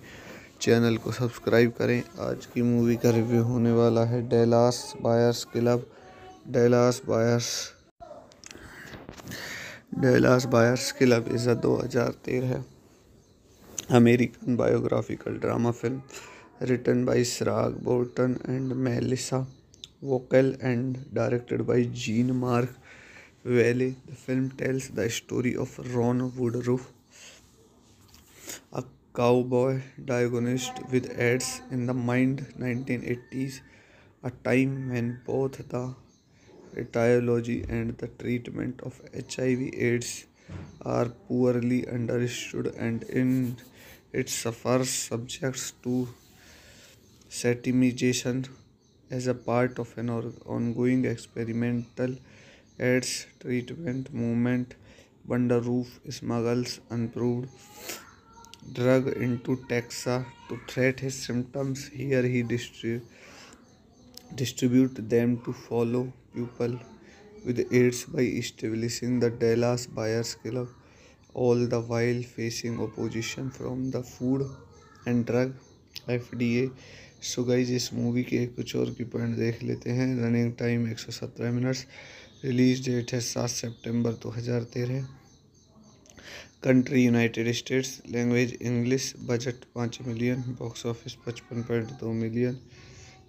चैनल को सब्सक्राइब करें। आज की मूवी का रिव्यू होने वाला है Dallas Buyers Club. Dallas Buyers Club is a 2013 American biographical drama film written by Sirag Bolton and Melissa Vocal and directed by Jean-Marc Vallée. The film tells the story of Ron Woodruff, a cowboy diagnosed with AIDS in the mid-1980s, a time when both the etiology and the treatment of HIV/AIDS are poorly understood, and in it suffers subjects to satimization as a part of an ongoing experimental AIDS treatment movement. Wonderroof smuggles unproved drug into Texas to treat his symptoms. Here he distribute them to fellow people with AIDS by establishing the Dallas Buyers Club, all the while facing opposition from the Food and Drug FDA. So guys, इस movie के कुछ और की point देख लेते हैं। Running time 117 minutes. Release date है 7 सितंबर 2013। Country United states. Language English. Budget 5 million. Box office 55.2 million.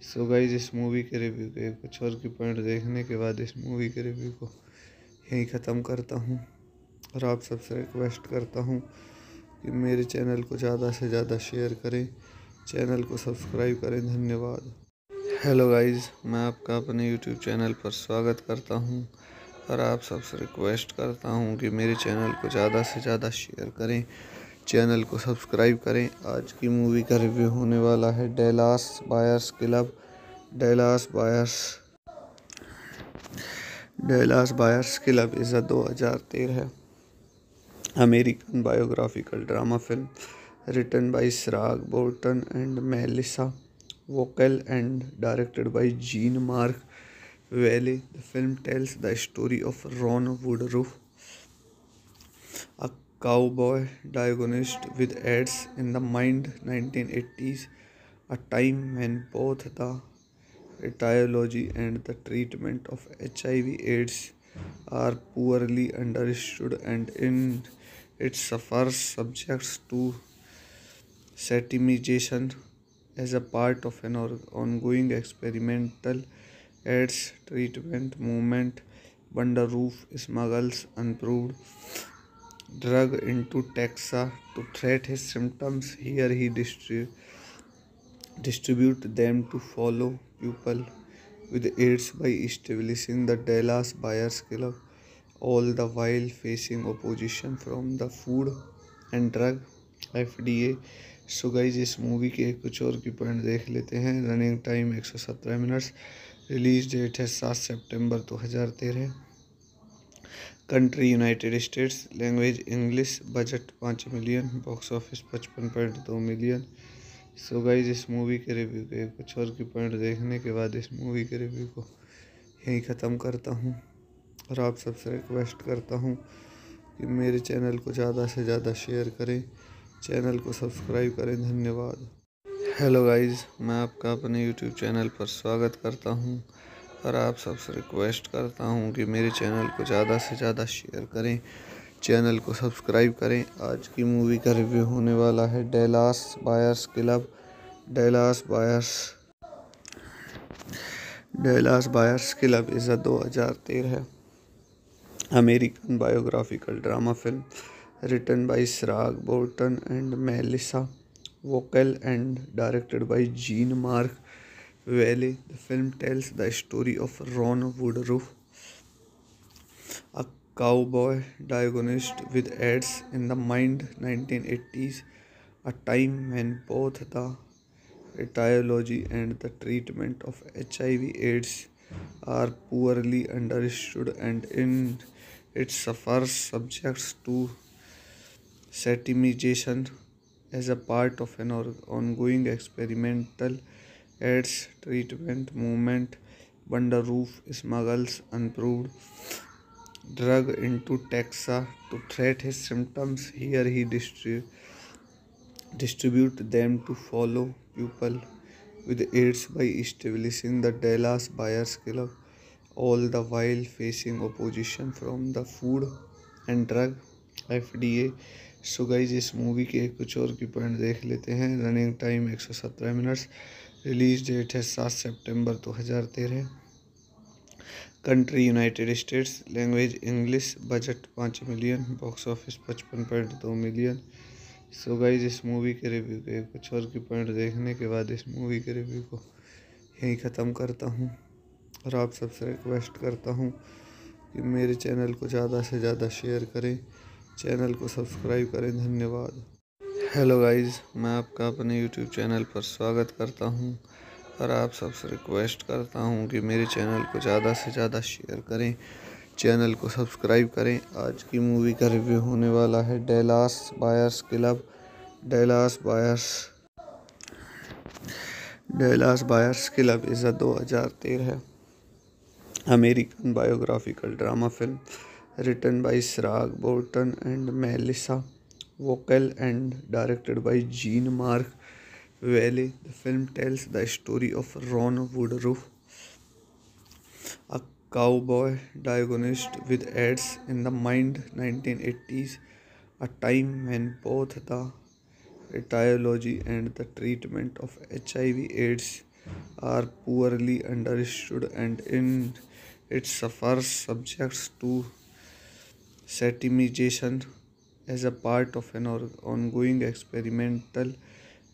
So guys, इस मूवी के रिव्यू के कुछ और की पॉइंट देखने के बाद इस मूवी के रिव्यू को यहीं ख़त्म करता हूँ और आप सबसे रिक्वेस्ट करता हूँ कि मेरे चैनल को ज़्यादा से ज़्यादा शेयर करें, चैनल को सब्सक्राइब करें। धन्यवाद। हेलो गाइस, मैं आपका अपने यूट्यूब चैनल पर स्वागत करता हूं और आप सबसे रिक्वेस्ट करता हूं कि मेरे चैनल को ज़्यादा से ज़्यादा शेयर करें, चैनल को सब्सक्राइब करें। आज की मूवी का रिव्यू होने वाला है Dallas Buyers Club. Dallas Buyers Club is a 2013 American biographical drama film written by Sirag Bolton and Melissa Vocal and directed by Jean-Marc Vallée. The film tells the story of Ron Woodruff, a cowboy diagnosed with AIDS in the mid-1980s, a time when both the etiology and the treatment of HIV/AIDS are poorly understood, and in it suffers subjects to satimization as a part of an ongoing experimental AIDS treatment movement. Wonderroof smuggles unproved drug into Texas to treat his symptoms. Here he distribute them to fellow people with AIDS by establishing the Dallas Buyers Club, all the while facing opposition from the Food and Drug FDA. So guys, इस movie के कुछ और की point देख लेते हैं। Running time 117 minutes. Release date है 7 सितंबर 2013। Country United states. Language English. Budget 5 million. Box office 55.2 million. So guys, इस मूवी के रिव्यू के कुछ और की पॉइंट देखने के बाद इस मूवी के रिव्यू को यहीं ख़त्म करता हूँ और आप सबसे रिक्वेस्ट करता हूँ कि मेरे चैनल को ज़्यादा से ज़्यादा शेयर करें, चैनल को सब्सक्राइब करें। धन्यवाद। हेलो गाइस, मैं आपका अपने यूट्यूब चैनल पर स्वागत करता हूं और आप सबसे रिक्वेस्ट करता हूं कि मेरे चैनल को ज़्यादा से ज़्यादा शेयर करें, चैनल को सब्सक्राइब करें। आज की मूवी का रिव्यू होने वाला है Dallas Buyers Club. Dallas Buyers Club is a 2013 American biographical drama film written by Sirag Bolton and Melissa Vocal and directed by Jean-Marc Vallée. The film tells the story of Ron Woodruff, a cowboy diagnosed with AIDS in the mid-1980s, a time when both the etiology and the treatment of HIV/AIDS are poorly understood, and in it suffers subjects to satimization as a part of an ongoing experimental AIDS treatment movement. Bunda Roof smuggles unproved drug into Texas to treat his symptoms. Here he distribute them to follow people with AIDS by establishing the Dallas Buyers Club, all the while facing opposition from the Food and Drug FDA. So guys इस movie के कुछ और की point देख लेते हैं। Running time 117 minutes. Release date है 7 सितंबर 2013। Country United states. Language English. Budget 5 million. Box office 55.2 million. So guys इस मूवी के रिव्यू के कुछ और की पॉइंट देखने के बाद इस मूवी के रिव्यू को यहीं ख़त्म करता हूँ और आप सबसे रिक्वेस्ट करता हूँ कि मेरे चैनल को ज़्यादा से ज़्यादा शेयर करें, चैनल को सब्सक्राइब करें। धन्यवाद। हेलो गाइस, मैं आपका अपने यूट्यूब चैनल पर स्वागत करता हूं और आप सबसे रिक्वेस्ट करता हूं कि मेरे चैनल को ज़्यादा से ज़्यादा शेयर करें, चैनल को सब्सक्राइब करें। आज की मूवी का रिव्यू होने वाला है Dallas Buyers Club. Dallas Buyers Club is a 2013 American biographical drama film written by Sirag Borton and Melissa Vocal and directed by Jean-Marc Vallée. The film tells the story of Ron Woodruff, a cowboy diagnosed with AIDS in the mid-1980s, a time when both the etiology and the treatment of HIV/AIDS are poorly understood, and in it suffers subjects to satimization as a part of an ongoing experimental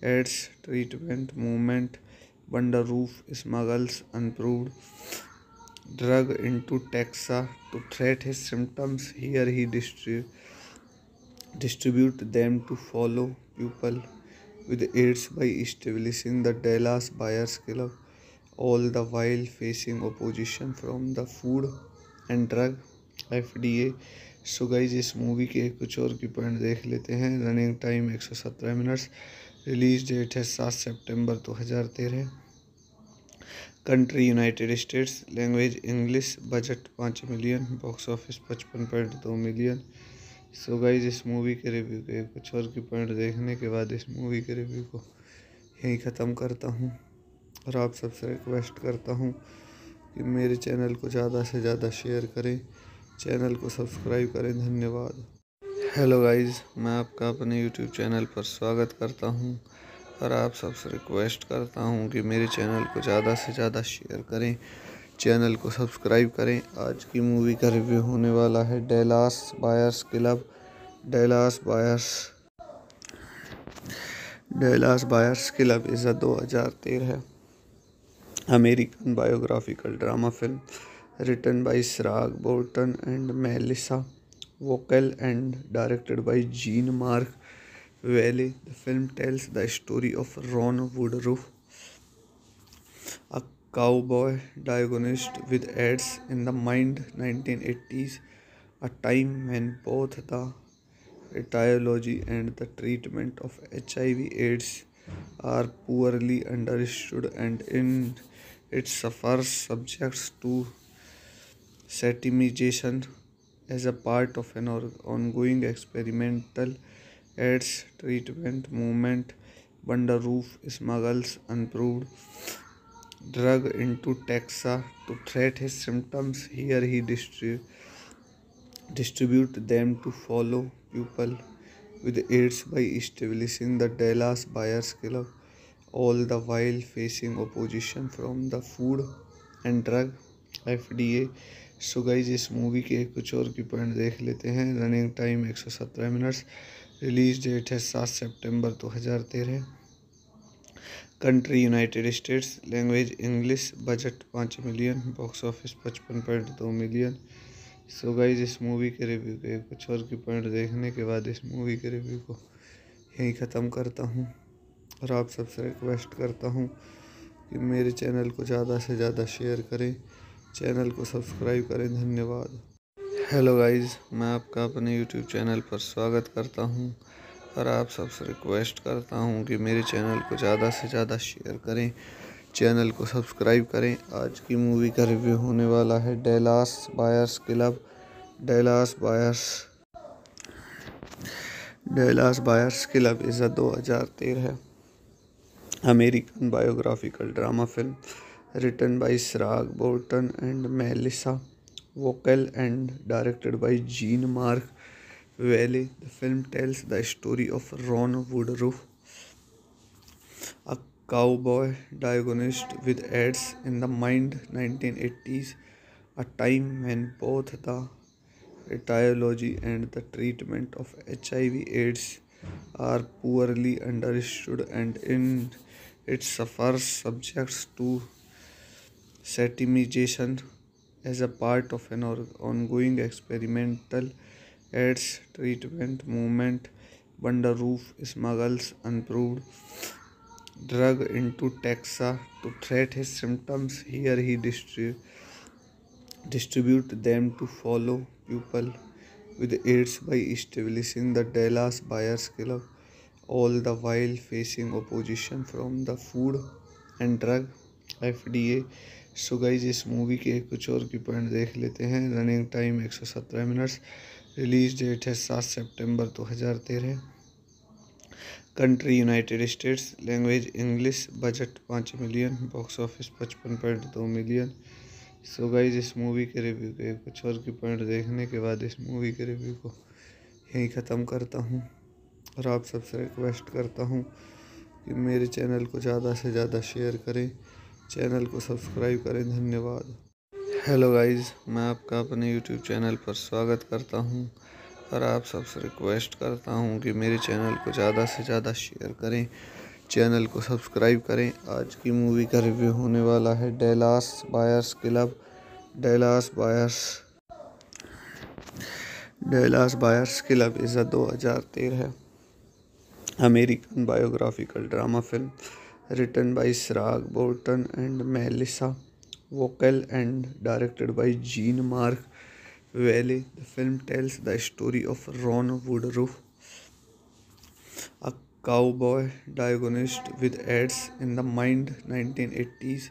AIDS treatment movement. Bunda Roof smuggles unproved drug into Texas to treat his symptoms. Here he distribute them to follow people with AIDS by establishing the Dallas Buyers Club, all the while facing opposition from the Food and Drug FDA. So guys इस movie के कुछ और की point देख लेते हैं। Running time 117 minutes. Release date है 7 सितंबर 2013। Country United states. Language English. Budget 5 million. Box office 55.2 million. So guys इस मूवी के रिव्यू के कुछ और की पॉइंट देखने के बाद इस मूवी के रिव्यू को यहीं ख़त्म करता हूँ और आप सबसे रिक्वेस्ट करता हूँ कि मेरे चैनल को ज़्यादा से ज़्यादा शेयर करें, चैनल को सब्सक्राइब करें। धन्यवाद। हेलो गाइस, मैं आपका अपने यूट्यूब चैनल पर स्वागत करता हूं और आप सबसे रिक्वेस्ट करता हूं कि मेरे चैनल को ज़्यादा से ज़्यादा शेयर करें, चैनल को सब्सक्राइब करें। आज की मूवी का रिव्यू होने वाला है Dallas Buyers Club. Dallas Buyers Club is a 2013 American biographical drama film written by Sirag Borton and Melissa Vocal and directed by Jean-Marc Vallée. The film tells the story of Ron Woodruff, a cowboy diagnosed with AIDS in the mid-1980s, a time when both the etiology and the treatment of HIV/AIDS are poorly understood, and in it suffers subjects to satimization as a part of an ongoing experimental AIDS treatment movement. Bunda Roof smuggles unproved drug into Texas to treat his symptoms. Here he distribute them to follow people with AIDS by establishing the Dallas Buyers Club, all the while facing opposition from the Food and Drug FDA. So guys इस movie के कुछ और की point देख लेते हैं। Running time 117 minutes. Release date है 7 सितंबर 2013। Country United states. Language English. Budget 5 million. Box office 55.2 million. So guys इस मूवी के रिव्यू के कुछ और की पॉइंट देखने के बाद इस मूवी के रिव्यू को यहीं ख़त्म करता हूँ और आप सबसे रिक्वेस्ट करता हूँ कि मेरे चैनल को ज़्यादा से ज़्यादा शेयर करें, चैनल को सब्सक्राइब करें। धन्यवाद। हेलो गाइस, मैं आपका अपने यूट्यूब चैनल पर स्वागत करता हूं और आप सबसे रिक्वेस्ट करता हूं कि मेरे चैनल को ज़्यादा से ज़्यादा शेयर करें, चैनल को सब्सक्राइब करें। आज की मूवी का रिव्यू होने वाला है Dallas buyers club. Dallas buyers Dallas buyers Club is a 2013 American biographical drama film written by Sirag Borton and Melissa Vocal and directed by Jean-Marc Vallée. The film tells the story of Ron Woodruff, a cowboy diagnosed with AIDS in the mind 1980s, a time when both the etiology and the treatment of HIV/AIDS are poorly understood, and in it suffers subjects to satimization as a part of an ongoing experimental AIDS treatment movement. Wonderroof smuggles unproved drug into Texas to treat his symptoms. Here he distribute them to follow people with AIDS by establishing the Dallas Buyers Club, all the while facing opposition from the Food and Drug FDA. So guys इस movie के कुछ और की point देख लेते हैं। Running time 117 minutes. Release date है 7 सितंबर 2013। Country United states. Language English. Budget 5 million. Box office 55.2 million. So guys इस मूवी के रिव्यू के कुछ और की पॉइंट देखने के बाद इस मूवी के रिव्यू को यहीं ख़त्म करता हूँ और आप सबसे रिक्वेस्ट करता हूँ कि मेरे चैनल को ज़्यादा से ज़्यादा शेयर करें, चैनल को सब्सक्राइब करें। धन्यवाद। हेलो गाइज, मैं आपका अपने यूट्यूब चैनल पर स्वागत करता हूँ और आप सबसे रिक्वेस्ट करता हूँ कि मेरे चैनल को ज़्यादा से ज़्यादा शेयर करें, चैनल को सब्सक्राइब करें। आज की मूवी का रिव्यू होने वाला है Dallas buyers club. Dallas buyers Club is a 2013 American biographical drama film written by Sirag Borton and Melissa Vocal and directed by Jean-Marc Vallée. The film tells the story of Ron Woodruff, a cowboy diagnosed with AIDS in the mind 1980s,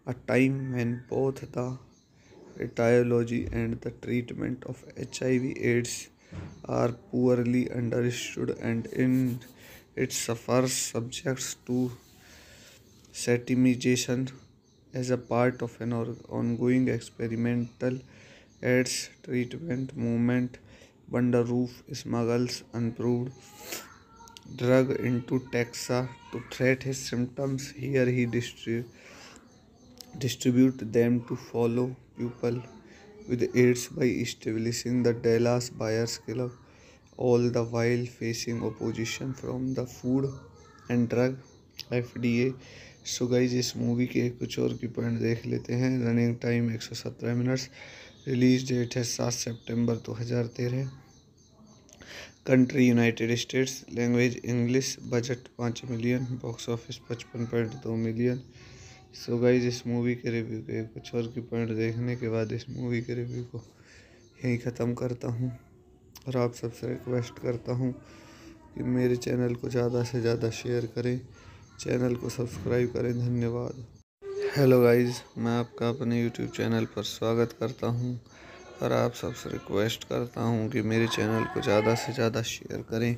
a time when both the etiology and the treatment of HIV/AIDS are poorly understood, and in it suffers subjects to satimization as a part of an ongoing experimental AIDS treatment movement. Wonderroof smuggles unproved drug into Texas to treat his symptoms. Here he distribute them to follow people with AIDS by establishing the Dallas Buyers Club, all the while facing opposition from the Food and Drug FDA. So guys इस movie के कुछ और की point देख लेते हैं। Running time 117 minutes. Release date है 7 सितंबर 2013। Country United states. Language English. Budget 5 million. Box office 55.2 million. So guys इस मूवी के रिव्यू के कुछ और की पॉइंट देखने के बाद इस मूवी के रिव्यू को यहीं ख़त्म करता हूँ और आप सबसे रिक्वेस्ट करता हूँ कि मेरे चैनल को ज़्यादा से ज़्यादा शेयर करें, चैनल को सब्सक्राइब करें। धन्यवाद। हेलो गाइज, मैं आपका अपने यूट्यूब चैनल पर स्वागत करता हूँ और आप सबसे रिक्वेस्ट करता हूँ कि मेरे चैनल को ज़्यादा से ज़्यादा शेयर करें,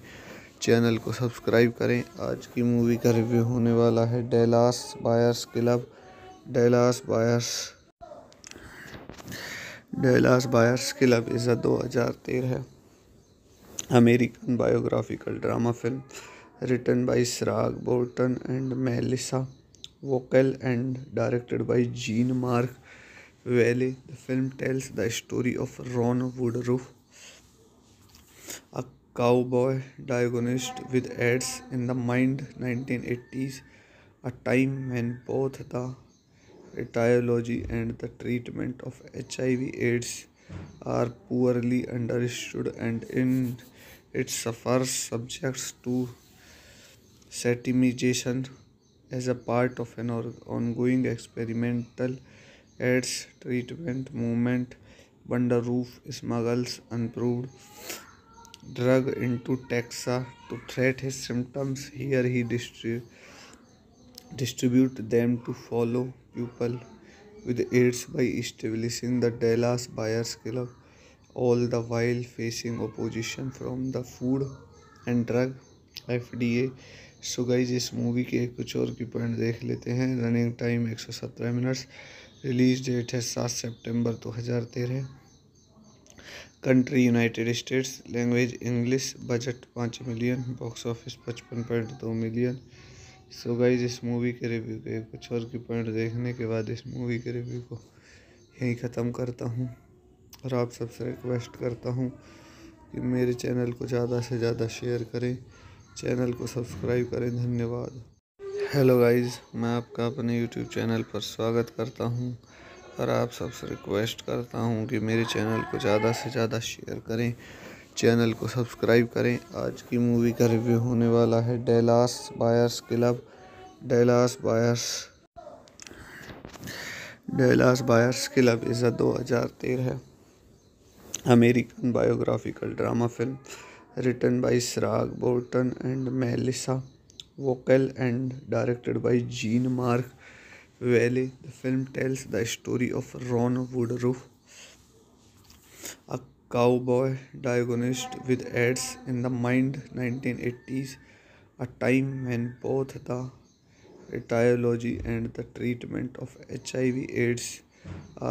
चैनल को सब्सक्राइब करें। आज की मूवी का रिव्यू होने वाला है Dallas buyers club. Dallas buyers Club is a 2013 American biographical drama film written by Sirag Borton and Melissa Vocal and directed by Jean-Marc Vallée. The film tells the story of Ron Woodruff, a cowboy diagnosed with AIDS in the mind 1980s, a time when both the etiology and the treatment of HIV/AIDS are poorly understood, and in it suffers subjects to satimization as a part of an ongoing experimental AIDS treatment movement. Bunda Roof smuggles unproved drug into Texas to treat his symptoms. Here he distribute them to follow people with AIDS by establishing the Dallas Buyers Club, all the while facing opposition from the Food and Drug FDA. So guys इस movie के कुछ और की point देख लेते हैं। Running time 117 minutes. Release date है 7 सितंबर 2013। Country United states. Language English. Budget 5 million. Box office 55.2 million. So guys इस मूवी के रिव्यू के कुछ और की पॉइंट देखने के बाद इस मूवी के रिव्यू को यहीं ख़त्म करता हूँ और आप सबसे रिक्वेस्ट करता हूँ कि मेरे चैनल को ज़्यादा से ज़्यादा शेयर करें, चैनल को सब्सक्राइब करें। धन्यवाद। हेलो गाइज, मैं आपका अपने यूट्यूब चैनल पर स्वागत करता हूं और आप सबसे रिक्वेस्ट करता हूं कि मेरे चैनल को ज़्यादा से ज़्यादा शेयर करें, चैनल को सब्सक्राइब करें। आज की मूवी का रिव्यू होने वाला है Dallas Buyers Club. Dallas Buyers Club is a 2013 American biographical drama film written by Sirag Bolton and Melissa Vocal and directed by Jean-Marc Vallée. The film tells the story of Ron Woodruff, a cowboy diagnosed with AIDS in the mid-1980s, a time when both the etiology and the treatment of HIV/AIDS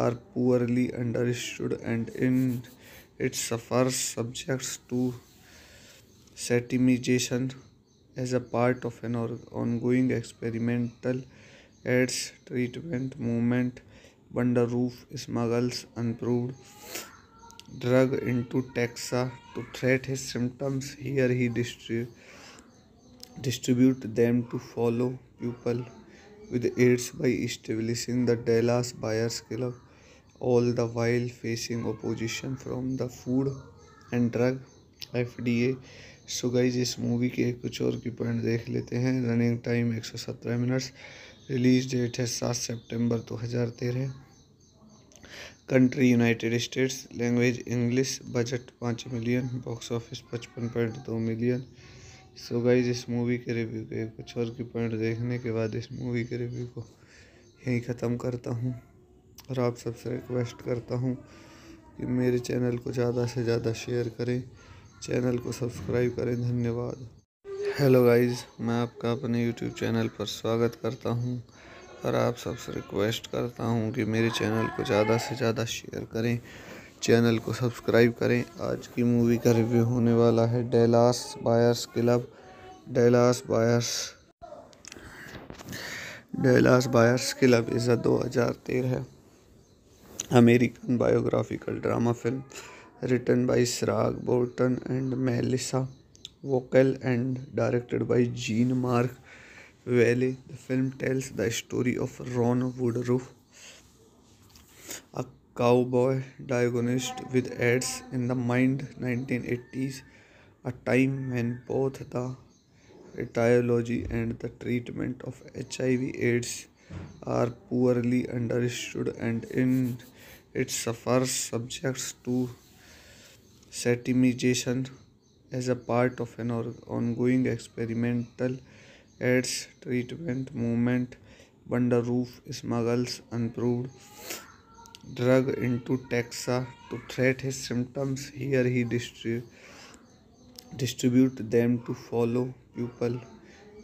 are poorly understood, and in it suffers subjects to satimization as a part of an ongoing experimental AIDS treatment movement. Bunda Roof smuggles unproved drug into Texas to treat his symptoms. Here he distribute them to follow people with AIDS by establishing the Dallas Buyers Club, all the while facing opposition from the Food and Drug FDA. So guys इस movie के कुछ और की point देख लेते हैं। Running time 117 minutes. Release date है 7 सितंबर 2013। Country United states. Language English. Budget 5 million. Box office 55.2 million. So guys इस मूवी के रिव्यू के कुछ और की पॉइंट देखने के बाद इस मूवी के रिव्यू को यहीं ख़त्म करता हूँ और आप सबसे रिक्वेस्ट करता हूँ कि मेरे चैनल को ज़्यादा से ज़्यादा शेयर करें, चैनल को सब्सक्राइब करें। धन्यवाद। हेलो गाइस, मैं आपका अपने यूट्यूब चैनल पर स्वागत करता हूं और आप सबसे रिक्वेस्ट करता हूं कि मेरे चैनल को ज़्यादा से ज़्यादा शेयर करें, चैनल को सब्सक्राइब करें। आज की मूवी का रिव्यू होने वाला है Dallas Buyers Club. Dallas Buyers Club is a 2013 American biographical drama film written by Sirag Bolton and Melissa Vocal and directed by Jean-Marc Vallée. The film tells the story of Ron Woodruff, a cowboy diagnosed with AIDS in the mid-1980s, a time when both the etiology and the treatment of HIV/AIDS are poorly understood, and in it suffers subjects to satimization as a part of an ongoing experimental AIDS treatment movement. Bunda Roof smuggles unproved drug into Texas to treat his symptoms. Here he distribute them to follow people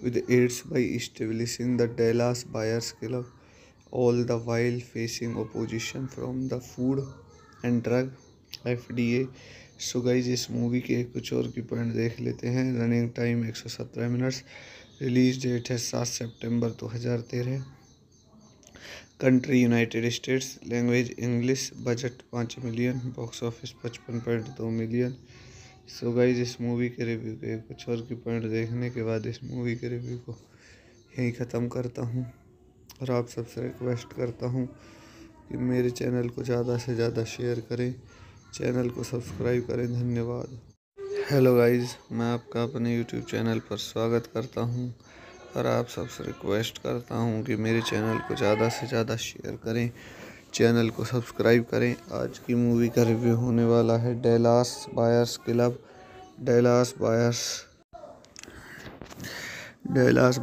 with AIDS by establishing the Dallas Buyers Club, all the while facing opposition from the Food and Drug FDA. So guys इस movie के कुछ और की point देख लेते हैं। Running time 117 minutes. Release date है 7 सितंबर 2013। Country United states. Language English. Budget 5 million. Box office 55.2 million. So guys इस मूवी के रिव्यू के कुछ और की पॉइंट देखने के बाद इस मूवी के रिव्यू को यहीं ख़त्म करता हूँ और आप सबसे रिक्वेस्ट करता हूँ कि मेरे चैनल को ज़्यादा से ज़्यादा शेयर करें, चैनल को सब्सक्राइब करें। धन्यवाद। हेलो गाइस, मैं आपका अपने यूट्यूब चैनल पर स्वागत करता हूं और आप सबसे रिक्वेस्ट करता हूं कि मेरे चैनल को ज़्यादा से ज़्यादा शेयर करें, चैनल को सब्सक्राइब करें। आज की मूवी का रिव्यू होने वाला है Dallas buyers club. Dallas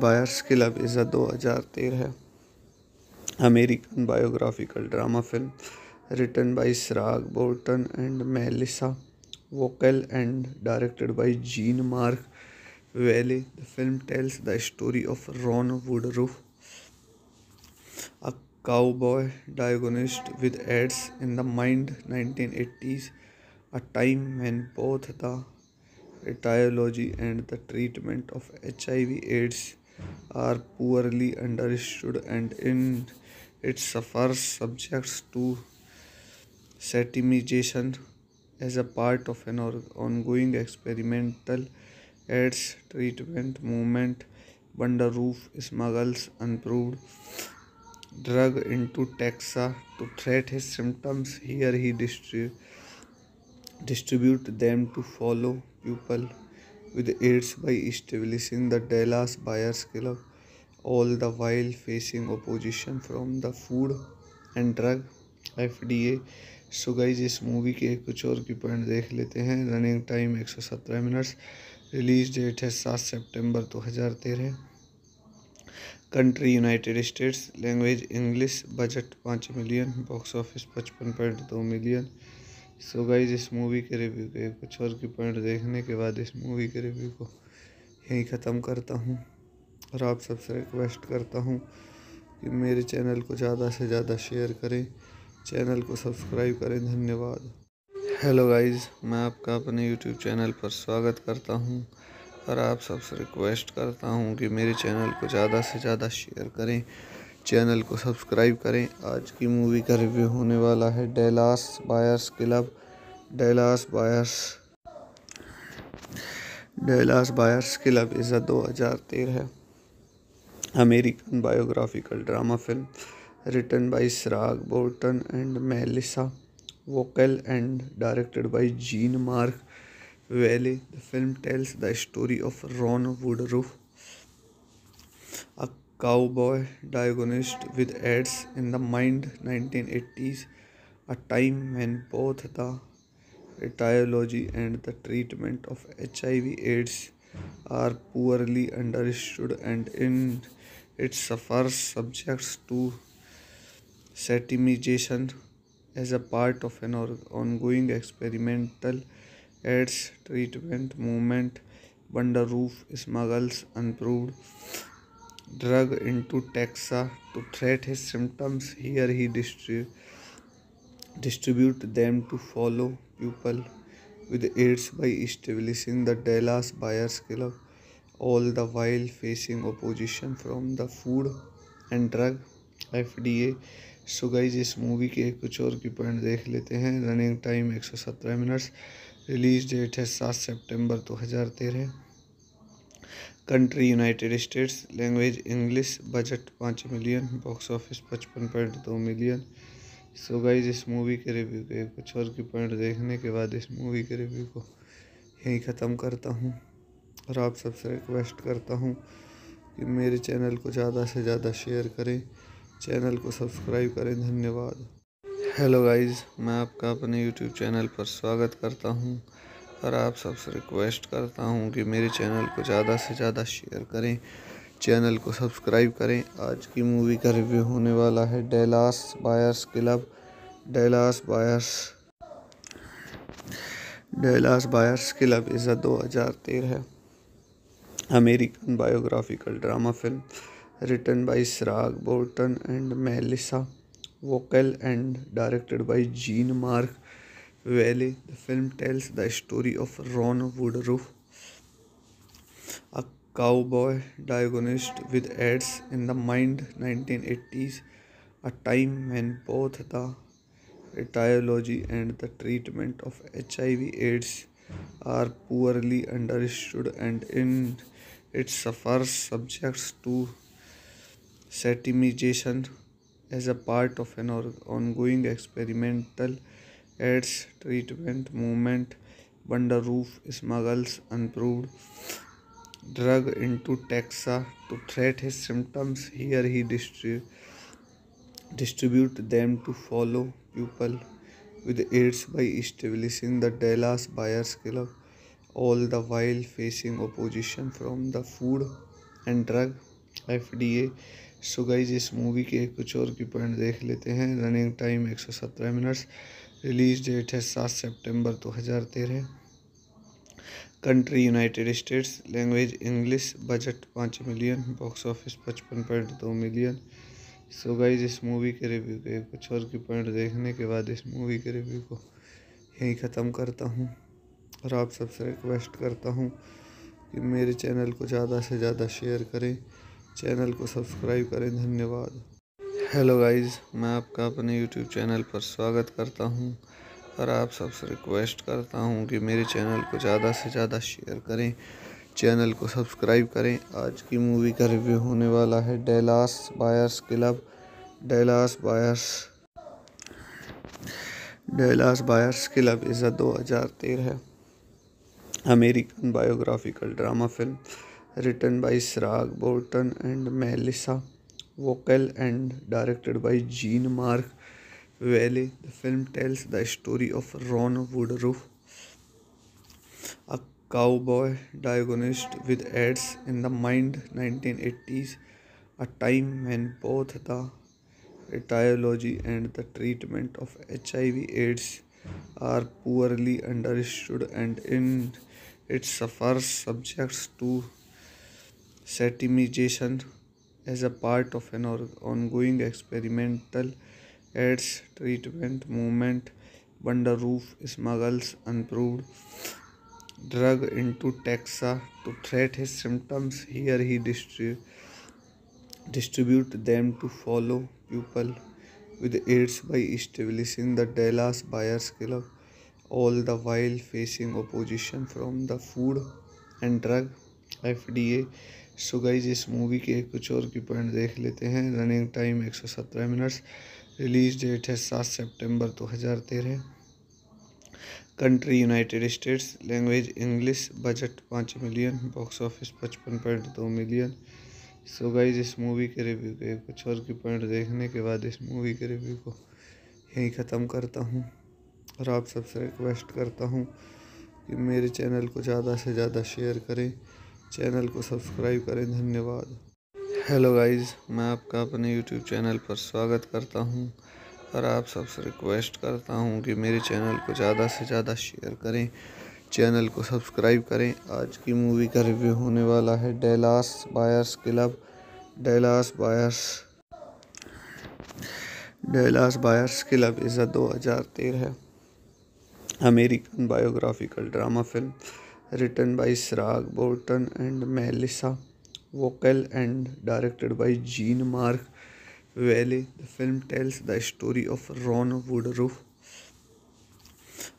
buyers Club is a 2013 American biographical drama film written by Siraj Bolton and Melissa Vocal and directed by Jean-Marc Vallée. The film tells the story of Ron Woodruff, a cowboy diagnosed with AIDS in the mid-1980s, a time when both the etiology and the treatment of HIV/AIDS are poorly understood, and in it suffers subjects to satimization as a part of an ongoing experimental AIDS treatment movement. Wonderroof smuggles unproved drug into Texas to treat his symptoms. Here he distribute them to fellow people with AIDS by establishing the Dallas Buyers Club, all the while facing opposition from the Food and Drug FDA. So guys इस movie के कुछ और की point देख लेते हैं। Running time 117 minutes. Release date है 7 सितंबर 2013। Country United states. Language English. Budget 5 million. Box office 55.2 million. So guys इस मूवी के रिव्यू के कुछ और की पॉइंट देखने के बाद इस मूवी के रिव्यू को यहीं ख़त्म करता हूँ और आप सबसे रिक्वेस्ट करता हूँ कि मेरे चैनल को ज़्यादा से ज़्यादा शेयर करें, चैनल को सब्सक्राइब करें। धन्यवाद। हेलो गाइज, मैं आपका अपने यूट्यूब चैनल पर स्वागत करता हूँ और आप सबसे रिक्वेस्ट करता हूँ कि मेरे चैनल को ज़्यादा से ज़्यादा शेयर करें, चैनल को सब्सक्राइब करें। आज की मूवी का रिव्यू होने वाला है Dallas buyers club. Dallas buyers Club is a 2013 American biographical drama film written by Siraj Bolton and Melissa Vocal and directed by Jean-Marc Vallée. The film tells the story of Ron Woodruff, a cowboy diagnosed with AIDS in the mid-1980s, a time when both the etiology and the treatment of HIV/AIDS are poorly understood, and in it suffers subjects to satimization as a part of an ongoing experimental AIDS treatment movement. Wonderroof smuggles unproved drug into Texas to treat his symptoms. Here he distribute them to fellow people with AIDS by establishing the Dallas Buyers Club, all the while facing opposition from the Food and Drug FDA. So guys इस movie के कुछ और की point देख लेते हैं। Running time 117 minutes. Release date है 7 सितंबर 2013। Country United states. Language English. Budget 5 million. Box office 55.2 million. So guys इस मूवी के रिव्यू के कुछ और की पॉइंट देखने के बाद इस मूवी के रिव्यू को यहीं ख़त्म करता हूँ और आप सबसे रिक्वेस्ट करता हूँ कि मेरे चैनल को ज़्यादा से ज़्यादा शेयर करें, चैनल को सब्सक्राइब करें। धन्यवाद। हेलो गाइज, मैं आपका अपने यूट्यूब चैनल पर स्वागत करता हूँ और आप सबसे रिक्वेस्ट करता हूँ कि मेरे चैनल को ज़्यादा से ज़्यादा शेयर करें, चैनल को सब्सक्राइब करें। आज की मूवी का रिव्यू होने वाला है Dallas buyers club. Dallas buyers Club is a 2013 American biographical drama film written by Siraj Bolton and Melissa Vocal and directed by Jean-Marc Vallée. The film tells the story of Ron Woodruff, a cowboy diagnosed with AIDS in the mid-1980s, a time when both the etiology and the treatment of HIV/AIDS are poorly understood, and in it suffers subjects to satimization as a part of an ongoing experimental AIDS treatment movement. Wonderroof smuggles unproved drug into Texas to treat his symptoms. Here he distribute them to follow people with AIDS by establishing the Dallas Buyers Club, all the while facing opposition from the Food and Drug FDA। So guys इस movie के कुछ और की point देख लेते हैं। Running time 117 minutes. Release date है 7 सितंबर 2013। Country United states. Language English. Budget 5 million. Box office 55.2 million. So guys इस मूवी के रिव्यू के कुछ और की पॉइंट देखने के बाद इस मूवी के रिव्यू को यहीं ख़त्म करता हूँ और आप सबसे रिक्वेस्ट करता हूँ कि मेरे चैनल को ज़्यादा से ज़्यादा शेयर करें, चैनल को सब्सक्राइब करें। धन्यवाद। हेलो गाइज, मैं आपका अपने यूट्यूब चैनल पर स्वागत करता हूँ और आप सबसे रिक्वेस्ट करता हूँ कि मेरे चैनल को ज़्यादा से ज़्यादा शेयर करें, चैनल को सब्सक्राइब करें। आज की मूवी का रिव्यू होने वाला है Dallas Buyers Club. Dallas Buyers Club is 2013 American biographical drama film written by Sirag Bolton and Melissa Vocal and directed by Jean-Marc Vallée. The film tells the story of Ron Woodruff, a cowboy diagnosed with AIDS in the mid-1980s, a time when both the etiology and the treatment of HIV/AIDS are poorly understood, and in it suffers subjects to satimization as a part of an ongoing experimental AIDS treatment movement. Wonderroof smuggles unproved drug into Texas to treat his symptoms. Here he distribute them to follow people with AIDS by establishing the Dallas Buyers Club, all the while facing opposition from the Food and Drug FDA। So guys इस movie के कुछ और की point देख लेते हैं। Running time 117 minutes. Release date है 7 सितंबर 2013। Country United states. Language English. Budget 5 million. Box office 55.2 million. So guys इस मूवी के रिव्यू के कुछ और की पॉइंट देखने के बाद इस मूवी के रिव्यू को यहीं ख़त्म करता हूँ और आप सबसे रिक्वेस्ट करता हूँ कि मेरे चैनल को ज़्यादा से ज़्यादा शेयर करें, चैनल को सब्सक्राइब करें। धन्यवाद। हेलो गाइस, मैं आपका अपने यूट्यूब चैनल पर स्वागत करता हूं और आप सबसे रिक्वेस्ट करता हूं कि मेरे चैनल को ज़्यादा से ज़्यादा शेयर करें, चैनल को सब्सक्राइब करें। आज की मूवी का रिव्यू होने वाला है Dallas Buyers Club. Dallas Buyers Club is 2013 American biographical drama film written by Sirag Bolton and Melissa Vocal and directed by Jean-Marc Vallée. The film tells the story of Ron Woodruff,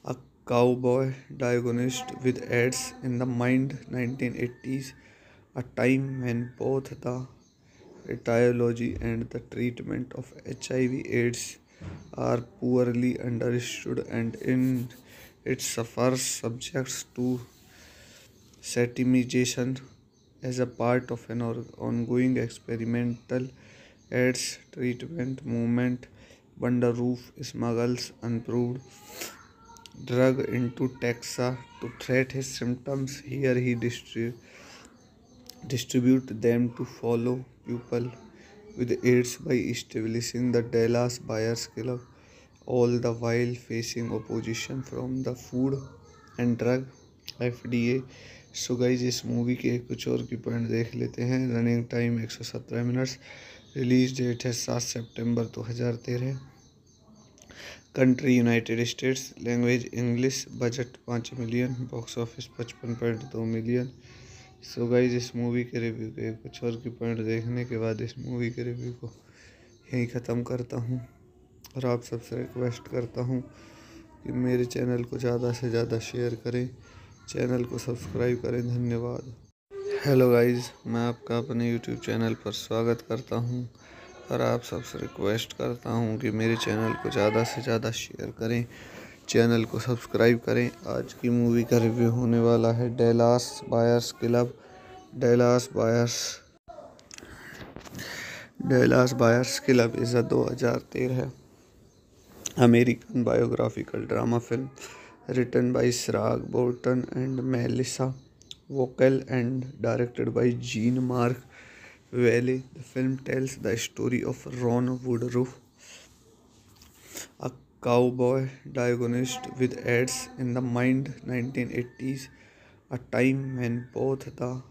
a cowboy diagnosed with AIDS in the mid-1980s, a time when both the etiology and the treatment of HIV/AIDS are poorly understood, and in it suffers subjects to satimization as a part of an ongoing experimental AIDS treatment movement. Wonderroof smuggles unproved drug into Texas to treat his symptoms. Here he distribute them to follow people with AIDS by establishing the Dallas Buyers Club, all the while facing opposition from the Food and Drug FDA। So guys इस movie के कुछ और की point देख लेते हैं। Running time 117 minutes. Release date है 7 सितंबर 2013। Country United states. Language English. Budget 5 million. Box office 55.2 million. So guys इस मूवी के रिव्यू के कुछ और की पॉइंट देखने के बाद इस मूवी के रिव्यू को यहीं ख़त्म करता हूँ और आप सबसे रिक्वेस्ट करता हूँ कि मेरे चैनल को ज़्यादा से ज़्यादा शेयर करें, चैनल को सब्सक्राइब करें। धन्यवाद। हेलो गाइस, मैं आपका अपने यूट्यूब चैनल पर स्वागत करता हूं और आप सबसे रिक्वेस्ट करता हूं कि मेरे चैनल को ज़्यादा से ज़्यादा शेयर करें, चैनल को सब्सक्राइब करें। आज की मूवी का रिव्यू होने वाला है Dallas Buyers Club. Dallas Buyers Club is a 2013 American biographical drama film written by Siraj Bolton and Melissa Vocal and directed by Jean-Marc Valley. The film tells the story of Ron Woodruff, a cowboy diagnosed with AIDS in the mid 1980s, a time when both the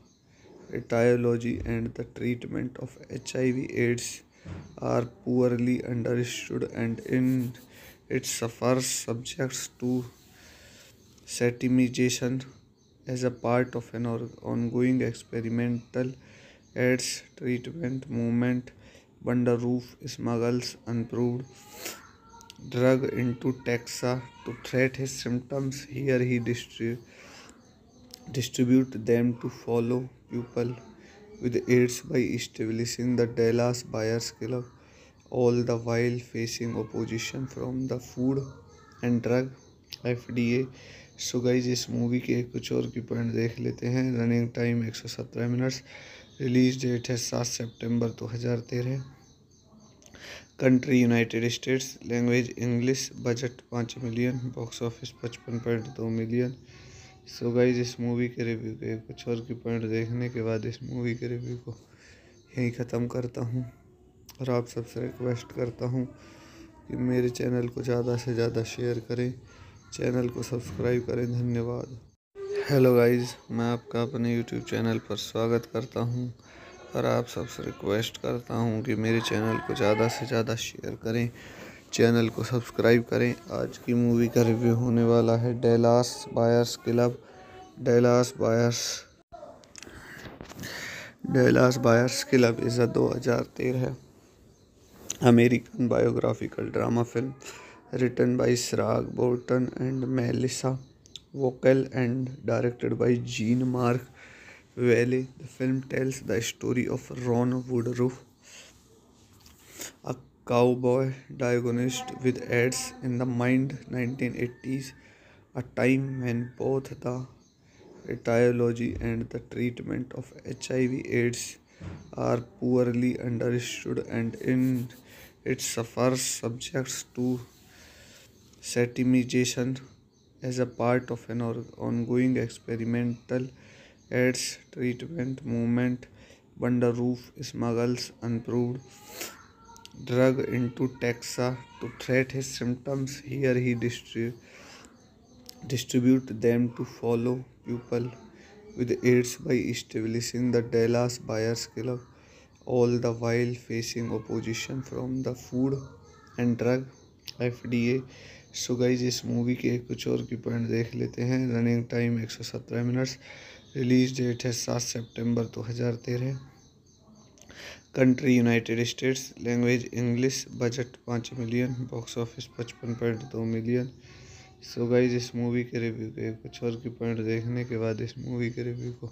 etiology and the treatment of HIV/AIDS are poorly understood, and in it suffers subjects to satimization as a part of an ongoing experimental AIDS treatment movement. Wonderroof smuggles unproved drug into Texas to treat his symptoms. Here he distribute them to fellow people with AIDS by establishing the Dallas Buyers Club, all the while facing opposition from the Food and Drug FDA. So guys इस movie के कुछ और की point देख लेते हैं। Running time 117 minutes. Release date है 7 सितंबर 2013। Country United states. Language English. Budget 5 million. Box office 55.2 million. So guys इस मूवी के रिव्यू के कुछ और की पॉइंट देखने के बाद इस मूवी के रिव्यू को यहीं ख़त्म करता हूँ और आप सबसे रिक्वेस्ट करता हूँ कि मेरे चैनल को ज़्यादा से ज़्यादा शेयर करें, चैनल को सब्सक्राइब करें। धन्यवाद। हेलो गाइस, मैं आपका अपने यूट्यूब चैनल पर स्वागत करता हूं और आप सबसे रिक्वेस्ट करता हूं कि मेरे चैनल को ज़्यादा से ज़्यादा शेयर करें, चैनल को सब्सक्राइब करें। आज की मूवी का रिव्यू होने वाला है Dallas Buyers Club. Dallas Buyers Club is a 2013 American biographical drama film written by Siraj Bolton and Melissa Vocal and directed by Jean-Marc Valley. The film tells the story of Ron Woodruff, a cowboy diagnosed with AIDS in the mid 1980s, a time when both the etiology and the treatment of HIV/AIDS are poorly understood, and in it suffers subjects to satimization as a part of an ongoing experimental AIDS treatment movement. Wonderroof smuggles unproved drug into Texas to treat his symptoms. Here he distribute them to fellow people with AIDS by establishing the Dallas Buyers Club, all the while facing opposition from the Food and Drug FDA. So guys इस movie के कुछ और की point देख लेते हैं। Running time 117 minutes. Release date है 7 सितंबर 2013। Country United states. Language English. Budget 5 million. Box office 55.2 million. So guys इस मूवी के रिव्यू के कुछ और की पॉइंट देखने के बाद इस मूवी के रिव्यू को